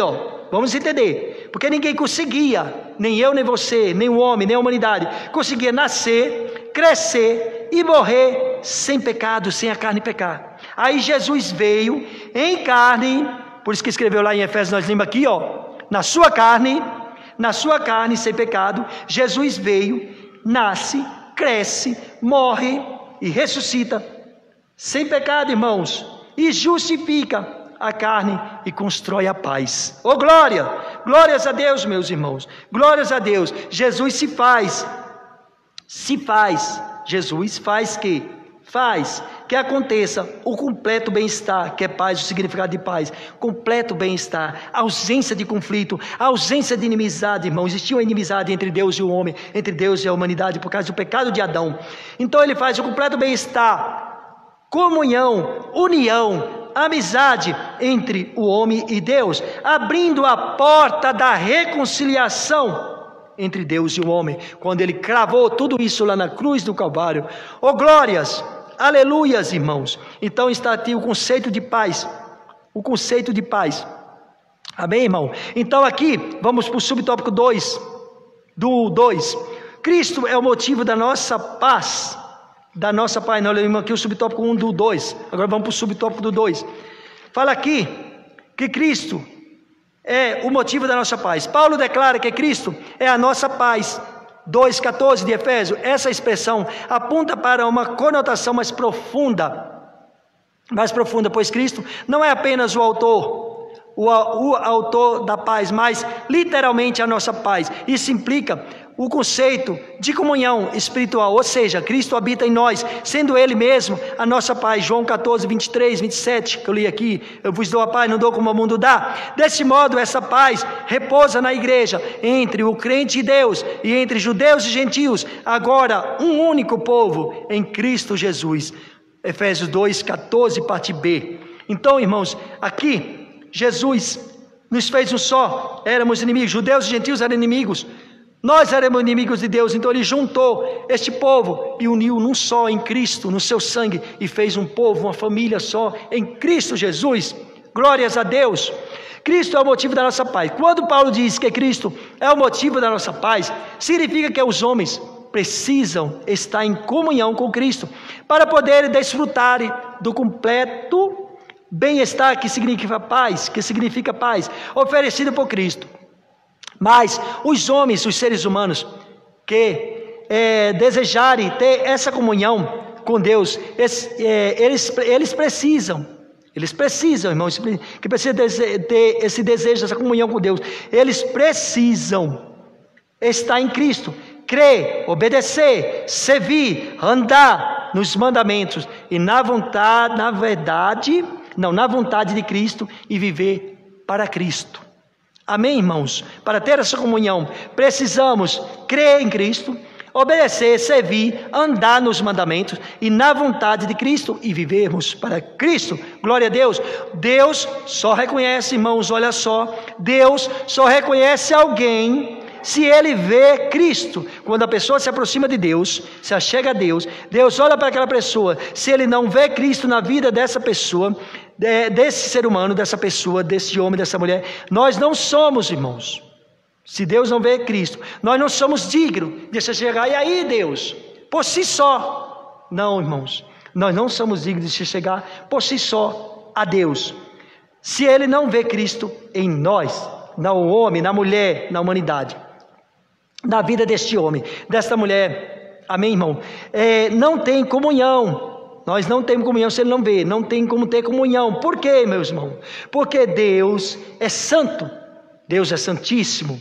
vamos entender. Porque ninguém conseguia, nem eu, nem você, nem o homem, nem a humanidade, conseguia nascer, crescer e morrer sem pecado, sem a carne pecar. Aí Jesus veio em carne, por isso que escreveu lá em Efésios, nós lemos aqui, na sua carne sem pecado, Jesus veio, nasce, cresce, morre e ressuscita, sem pecado, irmãos, e justifica a carne e constrói a paz. Oh glória! Glórias a Deus, meus irmãos, glórias a Deus. Jesus Jesus faz que aconteça o completo bem-estar, que é paz, o significado de paz, completo bem-estar, ausência de conflito, ausência de inimizade, irmão. Existia uma inimizade entre Deus e o homem, entre Deus e a humanidade, por causa do pecado de Adão. Então ele faz o completo bem-estar, comunhão, união, amizade entre o homem e Deus, abrindo a porta da reconciliação entre Deus e o homem, quando ele cravou tudo isso lá na cruz do Calvário. Oh glórias! Aleluias, irmãos. Então está aqui o conceito de paz. O conceito de paz. Amém, irmão? Então aqui, vamos para o subtópico 2. Do 2. Cristo é o motivo da nossa paz. Da nossa paz. Nós lemos aqui o subtópico 1 do 2. Agora vamos para o subtópico do 2. Fala aqui que Cristo é o motivo da nossa paz. Paulo declara que Cristo é a nossa paz. 2,14 de Efésios, essa expressão aponta para uma conotação mais profunda, pois Cristo não é apenas o autor da paz, mas literalmente a nossa paz. Isso implica o conceito de comunhão espiritual, ou seja, Cristo habita em nós, sendo Ele mesmo a nossa paz. João 14, 23, 27, que eu li aqui, eu vos dou a paz, não dou como o mundo dá. Desse modo, essa paz repousa na igreja, entre o crente e Deus, e entre judeus e gentios, agora um único povo em Cristo Jesus. Efésios 2, 14, parte B. Então, irmãos, aqui, Jesus nos fez um só, éramos inimigos, judeus e gentios eram inimigos, nós éramos inimigos de Deus, então Ele juntou este povo e uniu num só em Cristo, no seu sangue, e fez um povo, uma família só em Cristo Jesus. Glórias a Deus. Cristo é o motivo da nossa paz. Quando Paulo diz que Cristo é o motivo da nossa paz, significa que os homens precisam estar em comunhão com Cristo para poderem desfrutar do completo bem-estar que significa paz, oferecido por Cristo. Mas os homens, os seres humanos que desejarem ter essa comunhão com Deus, eles precisam, irmãos, que precisam ter esse desejo, essa comunhão com Deus, eles precisam estar em Cristo, crer, obedecer, servir, andar nos mandamentos e na vontade de Cristo e viver para Cristo. Amém, irmãos? Para ter essa comunhão, precisamos crer em Cristo, obedecer, servir, andar nos mandamentos e na vontade de Cristo e vivermos para Cristo. Glória a Deus. Deus só reconhece, irmãos, olha só, Deus só reconhece alguém se ele vê Cristo. Quando a pessoa se aproxima de Deus, se achega a Deus, Deus olha para aquela pessoa. Se ele não vê Cristo na vida dessa pessoa, desse ser humano, dessa pessoa, desse homem, dessa mulher, nós não somos, irmãos. Se Deus não vê Cristo, nós não somos dignos de chegar. E aí, Deus, por si só, não, irmãos, nós não somos dignos de chegar por si só a Deus, se Ele não vê Cristo em nós, no homem, na mulher, na humanidade, na vida deste homem, desta mulher. Amém, irmão? Não tem comunhão. Nós não temos comunhão se Ele não vê. Não tem como ter comunhão. Por quê, meus irmãos? Porque Deus é santo. Deus é santíssimo.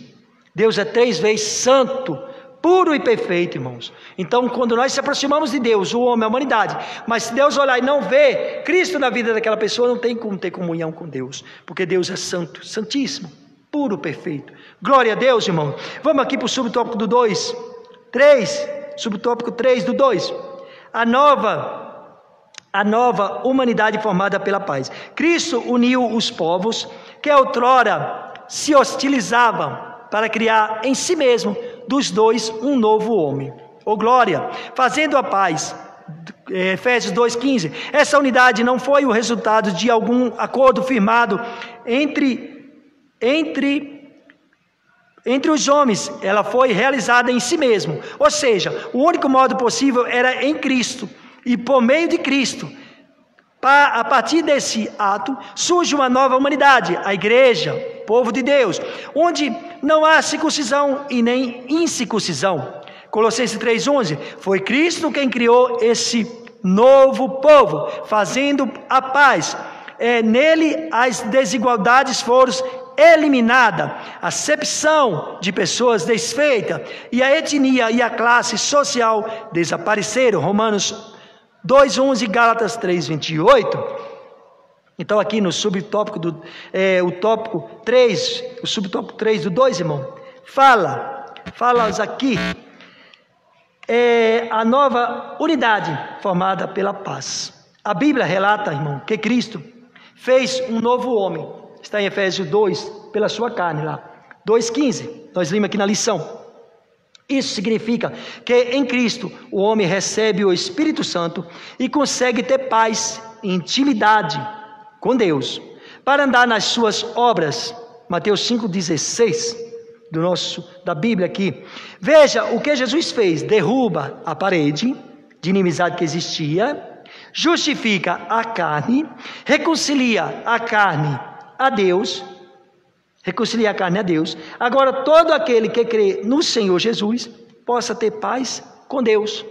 Deus é 3 vezes santo, puro e perfeito, irmãos. Então, quando nós se aproximamos de Deus, o homem, a humanidade, mas se Deus olhar e não ver Cristo na vida daquela pessoa, não tem como ter comunhão com Deus. Porque Deus é santo, santíssimo, puro, perfeito. Glória a Deus, irmão. Vamos aqui para o subtópico do 2. 3, subtópico 3 do 2. a nova humanidade formada pela paz. Cristo uniu os povos que outrora se hostilizavam para criar em si mesmo dos dois um novo homem. Glória! Fazendo a paz. Efésios 2,15. Essa unidade não foi o resultado de algum acordo firmado entre os homens, ela foi realizada em si mesmo. Ou seja, o único modo possível era em Cristo, e por meio de Cristo, a partir desse ato, surge uma nova humanidade, a igreja, povo de Deus, onde não há circuncisão e nem incircuncisão. Colossenses 3,11, foi Cristo quem criou esse novo povo, fazendo a paz. Nele as desigualdades foram eliminadas, a acepção de pessoas desfeita, e a etnia e a classe social desapareceram. Romanos 2,11 e Gálatas 3,28. Então aqui no subtópico o tópico 3, o subtópico 3 do 2, irmão, fala aqui, a nova unidade formada pela paz. A Bíblia relata, irmão, que Cristo fez um novo homem. Está em Efésios 2, pela sua carne lá. 2,15, nós lemos aqui na lição. Isso significa que em Cristo o homem recebe o Espírito Santo e consegue ter paz e intimidade com Deus, para andar nas suas obras. Mateus 5,16 da Bíblia aqui. Veja o que Jesus fez: derruba a parede de inimizade que existia, justifica a carne, reconcilia a carne a Deus. Agora todo aquele que crê no Senhor Jesus possa ter paz com Deus.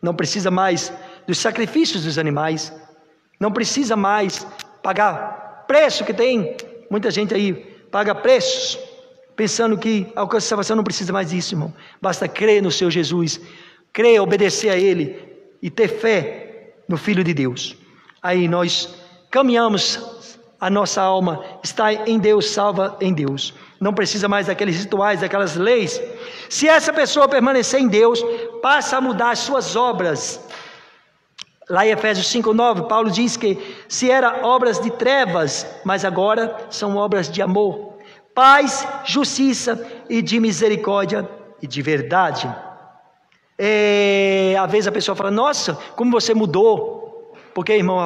Não precisa mais dos sacrifícios dos animais, não precisa mais pagar preço, que tem muita gente aí paga preços pensando que alcança a salvação. Não precisa mais disso, irmão. Basta crer no Senhor Jesus, crer, obedecer a Ele e ter fé no Filho de Deus. Aí nós caminhamos, a nossa alma está em Deus, salva em Deus. Não precisa mais daqueles rituais, daquelas leis. Se essa pessoa permanecer em Deus, passa a mudar as suas obras. Lá em Efésios 5,9, Paulo diz que se era obras de trevas, mas agora são obras de amor, paz, justiça e de misericórdia e de verdade. Às vezes a pessoa fala: nossa, como você mudou. Porque, irmão,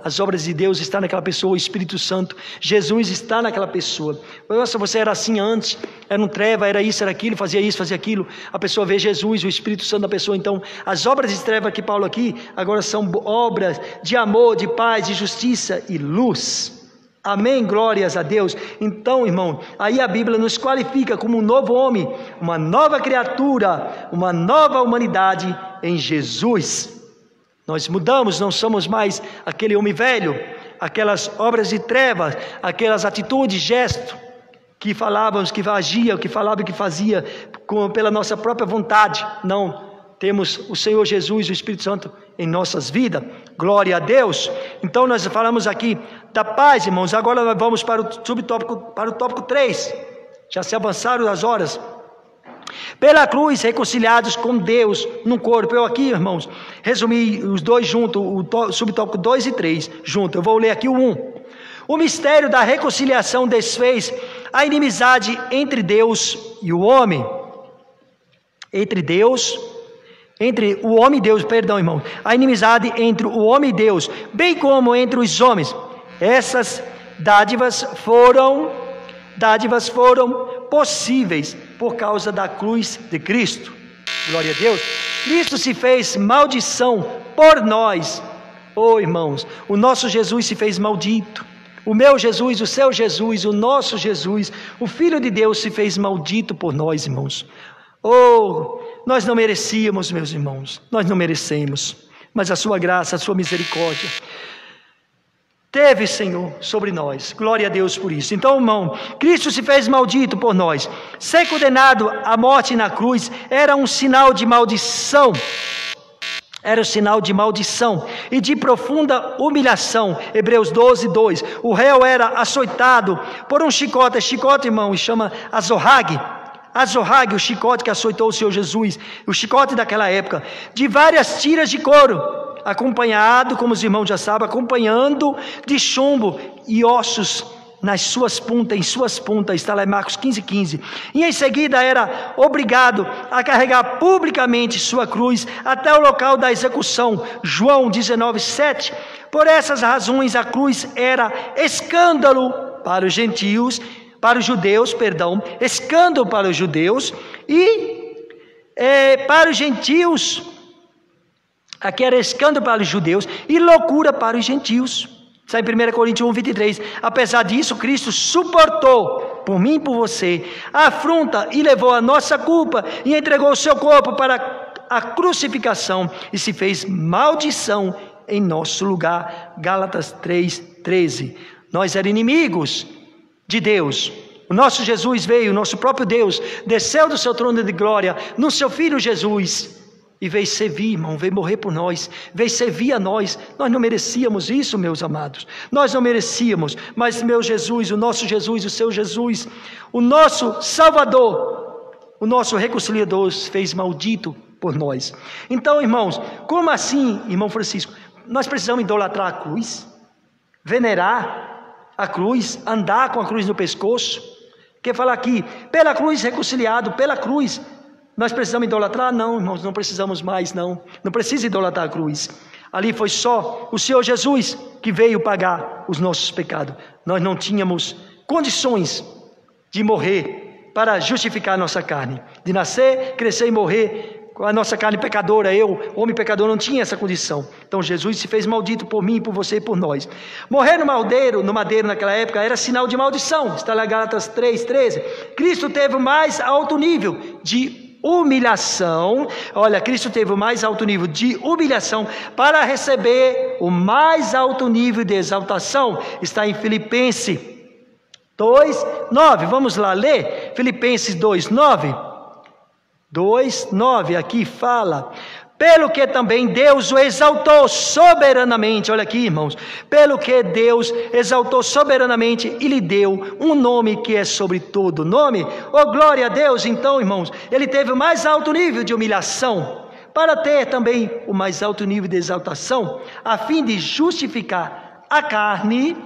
as obras de Deus estão naquela pessoa, o Espírito Santo, Jesus está naquela pessoa. Nossa, você era assim antes, era um treva, era isso, era aquilo, fazia isso, fazia aquilo. A pessoa vê Jesus, o Espírito Santo da pessoa. Então, as obras de treva que Paulo aqui, agora são obras de amor, de paz, de justiça e luz. Amém, glórias a Deus. Então, irmão, aí a Bíblia nos qualifica como um novo homem, uma nova criatura, uma nova humanidade em Jesus. Nós mudamos, não somos mais aquele homem velho, aquelas obras de trevas, aquelas atitudes, gestos que falávamos, que agia, que falava, que fazia pela nossa própria vontade. Não, temos o Senhor Jesus, o Espírito Santo em nossas vidas. Glória a Deus. Então nós falamos aqui da paz, irmãos. Agora nós vamos para o subtópico, para o tópico 3. Já se avançaram as horas. Pela cruz, reconciliados com Deus no corpo. Eu aqui, irmãos, resumi os dois juntos, o subtópico 2 e 3 junto. Eu vou ler aqui o 1. O mistério da reconciliação desfez a inimizade entre Deus e o homem. Entre o homem e Deus, perdão, irmão. A inimizade entre o homem e Deus, bem como entre os homens. Essas dádivas foram possíveis por causa da cruz de Cristo. Glória a Deus. Cristo se fez maldição por nós. Oh, irmãos, o nosso Jesus se fez maldito. O meu Jesus, o seu Jesus, o nosso Jesus, o Filho de Deus se fez maldito por nós, irmãos. Oh, nós não merecíamos, meus irmãos, nós não merecemos, mas a sua graça, a sua misericórdia teve, Senhor, sobre nós. Glória a Deus por isso. Então, irmão, Cristo se fez maldito por nós. Ser condenado à morte na cruz era um sinal de maldição. Era um sinal de maldição e de profunda humilhação. Hebreus 12, 2. O réu era açoitado por um chicote, irmão, e chama azorrague. azorrague, o chicote que açoitou o Senhor Jesus, o chicote daquela época, de várias tiras de couro, acompanhado, como os irmãos já sabem, acompanhando de chumbo e ossos em suas pontas, está lá em Marcos 15:15. E em seguida era obrigado a carregar publicamente sua cruz até o local da execução, João 19:7. Por essas razões a cruz era escândalo para os gentios, para os judeus, escândalo para os judeus e para os gentios. Aqui era escândalo para os judeus e loucura para os gentios. Está em 1 Coríntios 1:23. Apesar disso, Cristo suportou, por mim e por você, a afronta e levou a nossa culpa e entregou o seu corpo para a crucificação e se fez maldição em nosso lugar. Gálatas 3:13. Nós éramos inimigos de Deus. O nosso Jesus veio, o nosso próprio Deus, desceu do seu trono de glória, no seu Filho Jesus, e veio servir, irmão, veio morrer por nós, veio servir a nós. Nós não merecíamos isso, meus amados, nós não merecíamos, mas meu Jesus, o nosso Jesus, o seu Jesus, o nosso Salvador, o nosso reconciliador, fez maldito por nós. Então, irmãos, como assim, irmão Francisco, nós precisamos idolatrar a cruz, venerar a cruz, andar com a cruz no pescoço? Quer falar aqui, pela cruz reconciliado, pela cruz nós precisamos idolatrar? Não, irmãos, não precisamos mais, não precisa idolatrar a cruz. Ali foi só o Senhor Jesus que veio pagar os nossos pecados. Nós não tínhamos condições de morrer para justificar a nossa carne, de nascer, crescer e morrer com a nossa carne pecadora. Eu, homem pecador, não tinha essa condição. Então Jesus se fez maldito por mim, por você e por nós. Morrer no madeiro naquela época era sinal de maldição. Está lá em Gálatas 3:13. Cristo teve o mais alto nível de humilhação. Olha, Cristo teve o mais alto nível de humilhação para receber o mais alto nível de exaltação. Está em Filipenses 2:9. Vamos lá ler Filipenses 2:9. 2:9 aqui fala: pelo que também Deus o exaltou soberanamente. Olha aqui, irmãos, pelo que Deus exaltou soberanamente e lhe deu um nome que é sobre todo nome. Oh, glória a Deus. Então, irmãos, ele teve o mais alto nível de humilhação para ter também o mais alto nível de exaltação, a fim de justificar a carne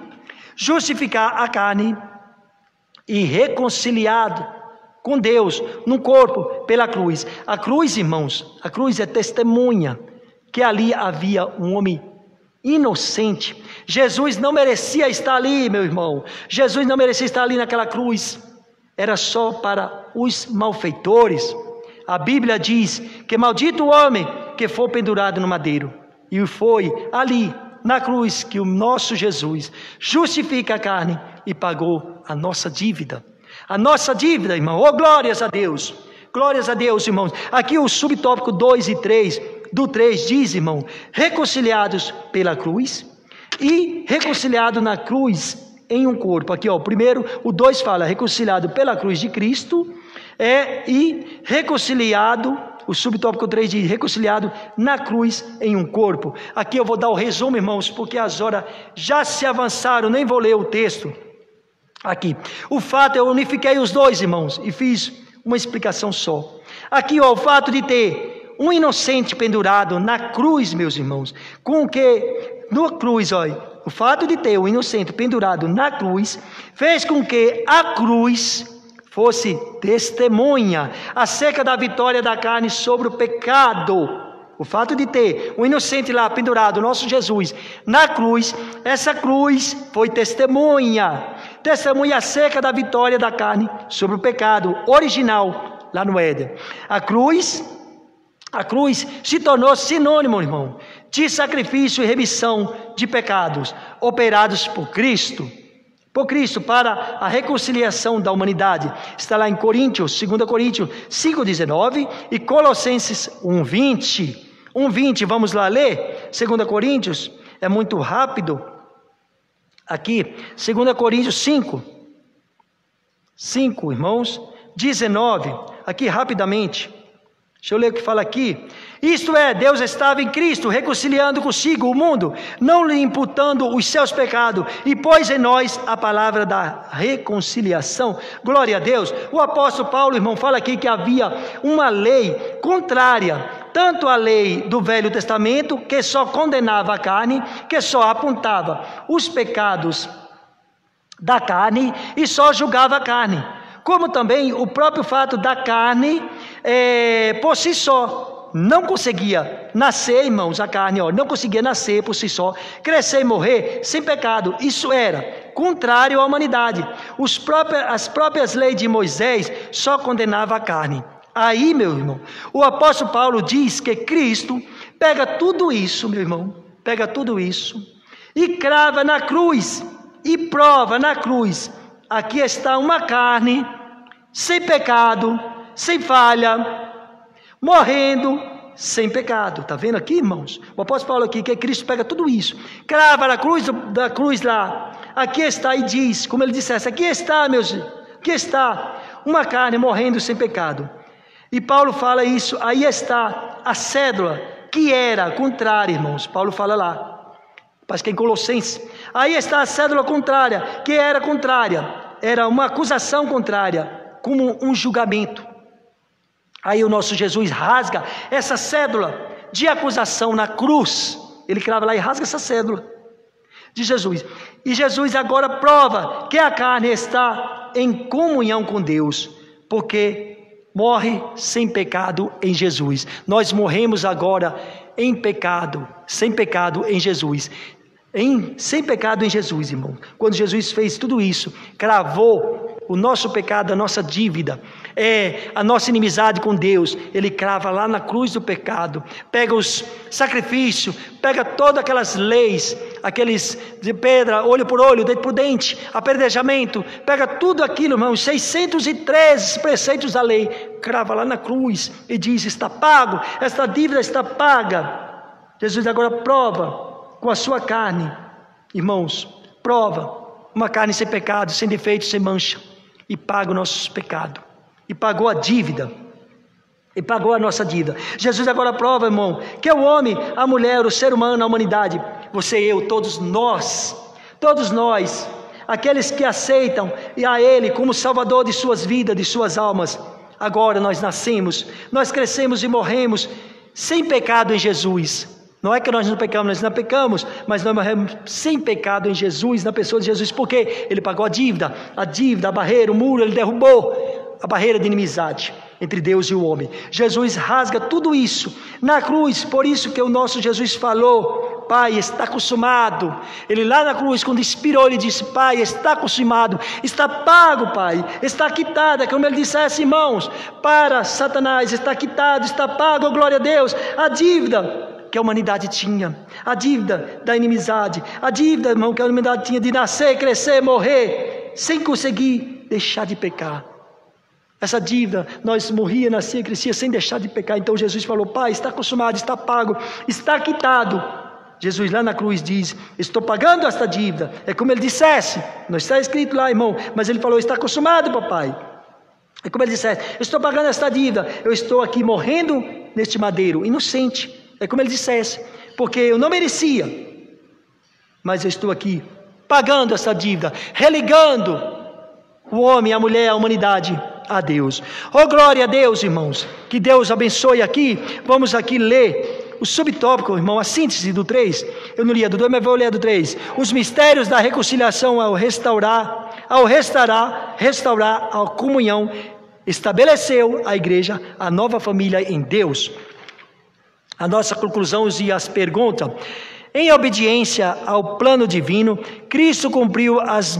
e reconciliado com Deus no corpo pela cruz. A cruz, irmãos, a cruz é testemunha que ali havia um homem inocente. Jesus não merecia estar ali, meu irmão. Jesus não merecia estar ali naquela cruz. Era só para os malfeitores. A Bíblia diz que maldito o homem que for pendurado no madeiro. E foi ali na cruz que o nosso Jesus justifica a carne e pagou a nossa dívida. A nossa dívida, irmão. Oh, glórias a Deus. Glórias a Deus, irmãos. Aqui o subtópico 2 e 3, do 3 diz, irmão, reconciliados pela cruz e reconciliado na cruz em um corpo. Aqui, ó, o primeiro, o 2 fala reconciliado pela cruz de Cristo e reconciliado, o subtópico 3 diz reconciliado na cruz em um corpo. Aqui eu vou dar o resumo, irmãos, porque as horas já se avançaram, nem vou ler o texto. Aqui, o fato, eu unifiquei os dois, irmãos, e fiz uma explicação só. Aqui, ó, o fato de ter um inocente pendurado na cruz, meus irmãos, com que, na cruz, olha, o fato de ter o inocente pendurado na cruz, fez com que a cruz fosse testemunha acerca da vitória da carne sobre o pecado. O fato de ter o inocente lá pendurado, o nosso Jesus, na cruz, essa cruz foi testemunha acerca da vitória da carne sobre o pecado original lá no Éden. A cruz se tornou sinônimo, irmão, de sacrifício e remissão de pecados operados por Cristo para a reconciliação da humanidade. Está lá em 2 Coríntios 5:19 e Colossenses 1:20, vamos lá ler 2 Coríntios, é muito rápido. Aqui, 2 Coríntios 5, irmãos, 19, aqui rapidamente, Deixa eu ler o que fala aqui. Isto é, Deus estava em Cristo, reconciliando consigo o mundo, não lhe imputando os seus pecados, e pôs em nós a palavra da reconciliação. Glória a Deus. O apóstolo Paulo, irmão, fala aqui que havia uma lei contrária, tanto a lei do Velho Testamento, que só condenava a carne, que só apontava os pecados da carne e só julgava a carne, como também o próprio fato da carne por si só não conseguia nascer, irmãos, a carne não conseguia nascer por si só, crescer e morrer sem pecado. Isso era contrário à humanidade. As próprias leis de Moisés só condenavam a carne. Aí, meu irmão, o apóstolo Paulo diz que Cristo pega tudo isso, meu irmão, pega tudo isso e crava na cruz e prova na cruz: aqui está uma carne sem pecado, sem falha, morrendo sem pecado. Está vendo aqui, irmãos? O apóstolo Paulo aqui, que Cristo pega tudo isso, crava na cruz, da cruz lá, aqui está, e diz, como ele dissesse: aqui está, meus, aqui está uma carne morrendo sem pecado. E Paulo fala isso, aí está a cédula, que era contrária, irmãos. Paulo fala lá, parece que é em Colossenses. Aí está a cédula contrária, que era contrária, era uma acusação contrária, como um julgamento. Aí o nosso Jesus rasga essa cédula de acusação na cruz. Ele crava lá e rasga essa cédula de Jesus. E Jesus agora prova que a carne está em comunhão com Deus, porque morre sem pecado em Jesus. Nós morremos agora em pecado, sem pecado em Jesus. Sem pecado em Jesus, irmão. Quando Jesus fez tudo isso, cravou o nosso pecado, a nossa dívida, a nossa inimizade com Deus, Ele crava lá na cruz do pecado, pega os sacrifícios, pega todas aquelas leis, aqueles de pedra, olho por olho, dente por dente, apedrejamento, pega tudo aquilo, irmão, 613 preceitos da lei, crava lá na cruz e diz: está pago, esta dívida está paga. Jesus agora prova com a sua carne, irmãos, prova uma carne sem pecado, sem defeito, sem mancha, e paga o nosso pecado, e pagou a dívida, e pagou a nossa dívida. Jesus agora prova, irmão, que é o homem, a mulher, o ser humano, a humanidade, você e eu, todos nós, aqueles que aceitam a Ele como Salvador de suas vidas, de suas almas, agora nós nascemos, nós crescemos e morremos sem pecado em Jesus. Não é que nós não pecamos, nós não pecamos, mas nós morremos sem pecado em Jesus, na pessoa de Jesus, porque Ele pagou a dívida, a barreira, o muro, Ele derrubou a barreira de inimizade entre Deus e o homem. Jesus rasga tudo isso na cruz, por isso que o nosso Jesus falou: Pai, está consumado. Ele lá na cruz, quando expirou, Ele disse: Pai, está consumado, está pago, Pai, está quitado. É como Ele dissesse, irmãos, para Satanás: está quitado, está pago, oh, glória a Deus, a dívida que a humanidade tinha, a dívida da inimizade, a dívida, irmão, que a humanidade tinha de nascer, crescer, morrer, sem conseguir deixar de pecar. Essa dívida, nós morria, nascia, crescia sem deixar de pecar. Então Jesus falou: Pai, está consumado, está pago, está quitado. Jesus lá na cruz diz: estou pagando esta dívida. É como Ele dissesse, não está escrito lá, irmão, mas Ele falou: está consumado, papai. É como Ele dissesse: estou pagando esta dívida, eu estou aqui morrendo neste madeiro, inocente. É como Ele dissesse, porque eu não merecia, mas eu estou aqui pagando essa dívida, religando o homem, a mulher, a humanidade a Deus. Oh, glória a Deus, irmãos, que Deus abençoe aqui. Vamos aqui ler o subtópico, irmão, a síntese do 3, eu não li a do 2, mas vou ler a do 3. Os mistérios da reconciliação ao restaurar a comunhão, estabeleceu a igreja, a nova família em Deus. A nossa conclusão e as perguntas: em obediência ao plano divino, Cristo cumpriu as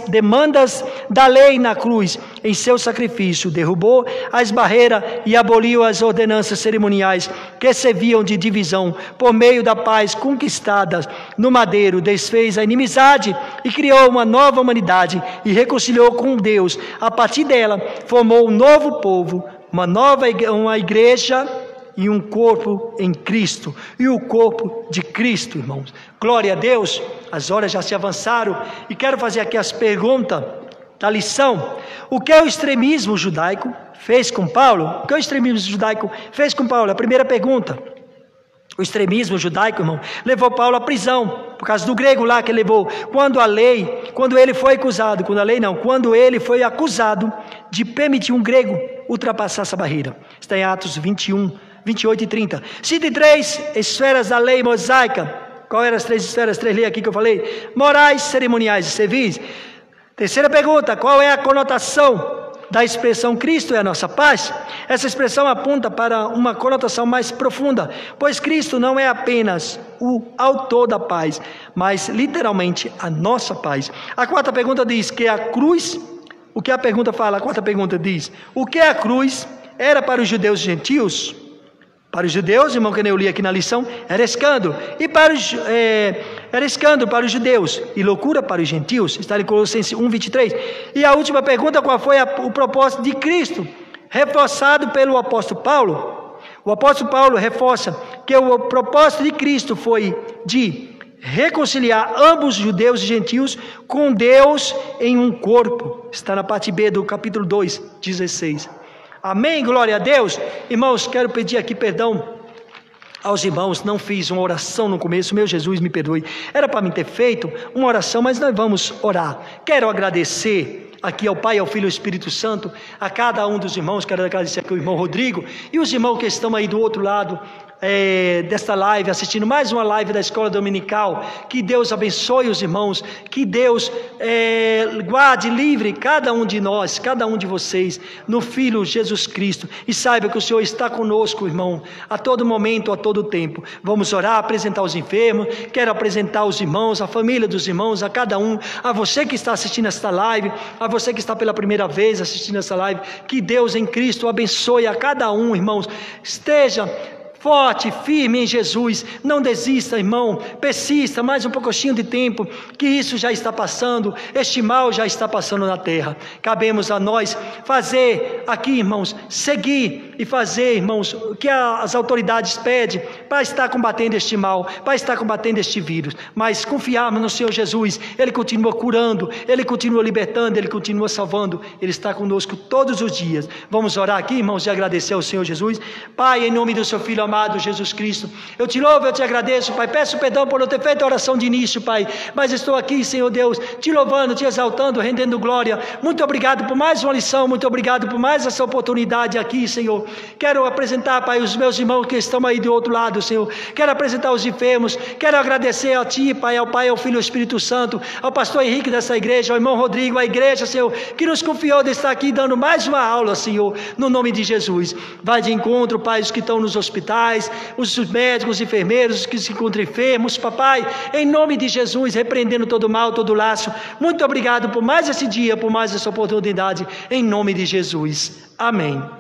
demandas da lei na cruz em seu sacrifício, derrubou as barreiras e aboliu as ordenanças cerimoniais que serviam de divisão. Por meio da paz conquistada no madeiro, desfez a inimizade e criou uma nova humanidade e reconciliou com Deus. A partir dela, formou um novo povo, uma igreja e um corpo em Cristo, e o corpo de Cristo, irmãos. Glória a Deus. As horas já se avançaram e quero fazer aqui as perguntas da lição. O que o extremismo judaico fez com Paulo? O que o extremismo judaico fez com Paulo? A primeira pergunta. O extremismo judaico, irmão, levou Paulo à prisão, por causa do grego lá que ele levou. Quando ele foi acusado de permitir um grego ultrapassar essa barreira. Está em Atos 21, 28 e 30. Cite 3 esferas da lei mosaica. Qual eram as 3 esferas? 3 leis aqui que eu falei. Morais, cerimoniais e civis. Terceira pergunta, qual é a conotação da expressão Cristo é a nossa paz? Essa expressão aponta para uma conotação mais profunda, pois Cristo não é apenas o autor da paz, mas literalmente a nossa paz. A quarta pergunta diz que a cruz, o que a pergunta fala? A quarta pergunta diz, o que a cruz era para os judeus e gentios? Para os judeus, irmão, que eu li aqui na lição, era escândalo. E era escândalo para os judeus e loucura para os gentios. Está em Colossenses 1, 23. E a última pergunta, qual foi o propósito de Cristo? Reforçado pelo apóstolo Paulo. O apóstolo Paulo reforça que o propósito de Cristo foi de reconciliar ambos judeus e gentios com Deus em um corpo. Está na parte B do capítulo 2, 16. Amém, glória a Deus. Irmãos, quero pedir aqui perdão aos irmãos, não fiz uma oração no começo, meu Jesus, me perdoe. Era para mim ter feito uma oração, mas nós vamos orar. Quero agradecer aqui ao Pai, ao Filho e ao Espírito Santo, a cada um dos irmãos. Quero agradecer aqui ao irmão Rodrigo e os irmãos que estão aí do outro lado desta live, assistindo mais uma live da Escola Dominical. Que Deus abençoe os irmãos, que Deus guarde livre cada um de nós, cada um de vocês, no Filho Jesus Cristo, e saiba que o Senhor está conosco, irmão, a todo momento, a todo tempo. Vamos orar, apresentar os enfermos. Quero apresentar os irmãos, a família dos irmãos, a cada um, a você que está assistindo esta live, a você que está pela primeira vez assistindo esta live. Que Deus em Cristo abençoe a cada um, irmãos. Esteja forte, firme em Jesus, não desista, irmão, persista mais um pouquinho de tempo, que isso já está passando, este mal já está passando na terra. Cabemos a nós fazer aqui, irmãos, seguir e fazer, irmãos, o que as autoridades pedem para estar combatendo este mal, para estar combatendo este vírus, mas confiarmos no Senhor Jesus. Ele continua curando, Ele continua libertando, Ele continua salvando, Ele está conosco todos os dias. Vamos orar aqui, irmãos, e agradecer ao Senhor Jesus. Pai, em nome do seu Filho amado Jesus Cristo, eu te louvo, eu te agradeço, Pai. Peço perdão por não ter feito a oração de início, Pai, mas estou aqui, Senhor Deus, te louvando, te exaltando, rendendo glória. Muito obrigado por mais uma lição, muito obrigado por mais essa oportunidade aqui, Senhor. Quero apresentar, Pai, os meus irmãos que estão aí do outro lado, Senhor. Quero apresentar os enfermos, quero agradecer a Ti, Pai, ao Pai, ao Filho e ao Espírito Santo, ao pastor Henrique dessa igreja, ao irmão Rodrigo, à igreja, Senhor, que nos confiou de estar aqui dando mais uma aula, Senhor, no nome de Jesus. Vai de encontro, Pai, os que estão nos hospitais, os médicos, os enfermeiros, os que se encontram enfermos, papai, em nome de Jesus, repreendendo todo mal, todo laço. Muito obrigado por mais esse dia, por mais essa oportunidade, em nome de Jesus. Amém.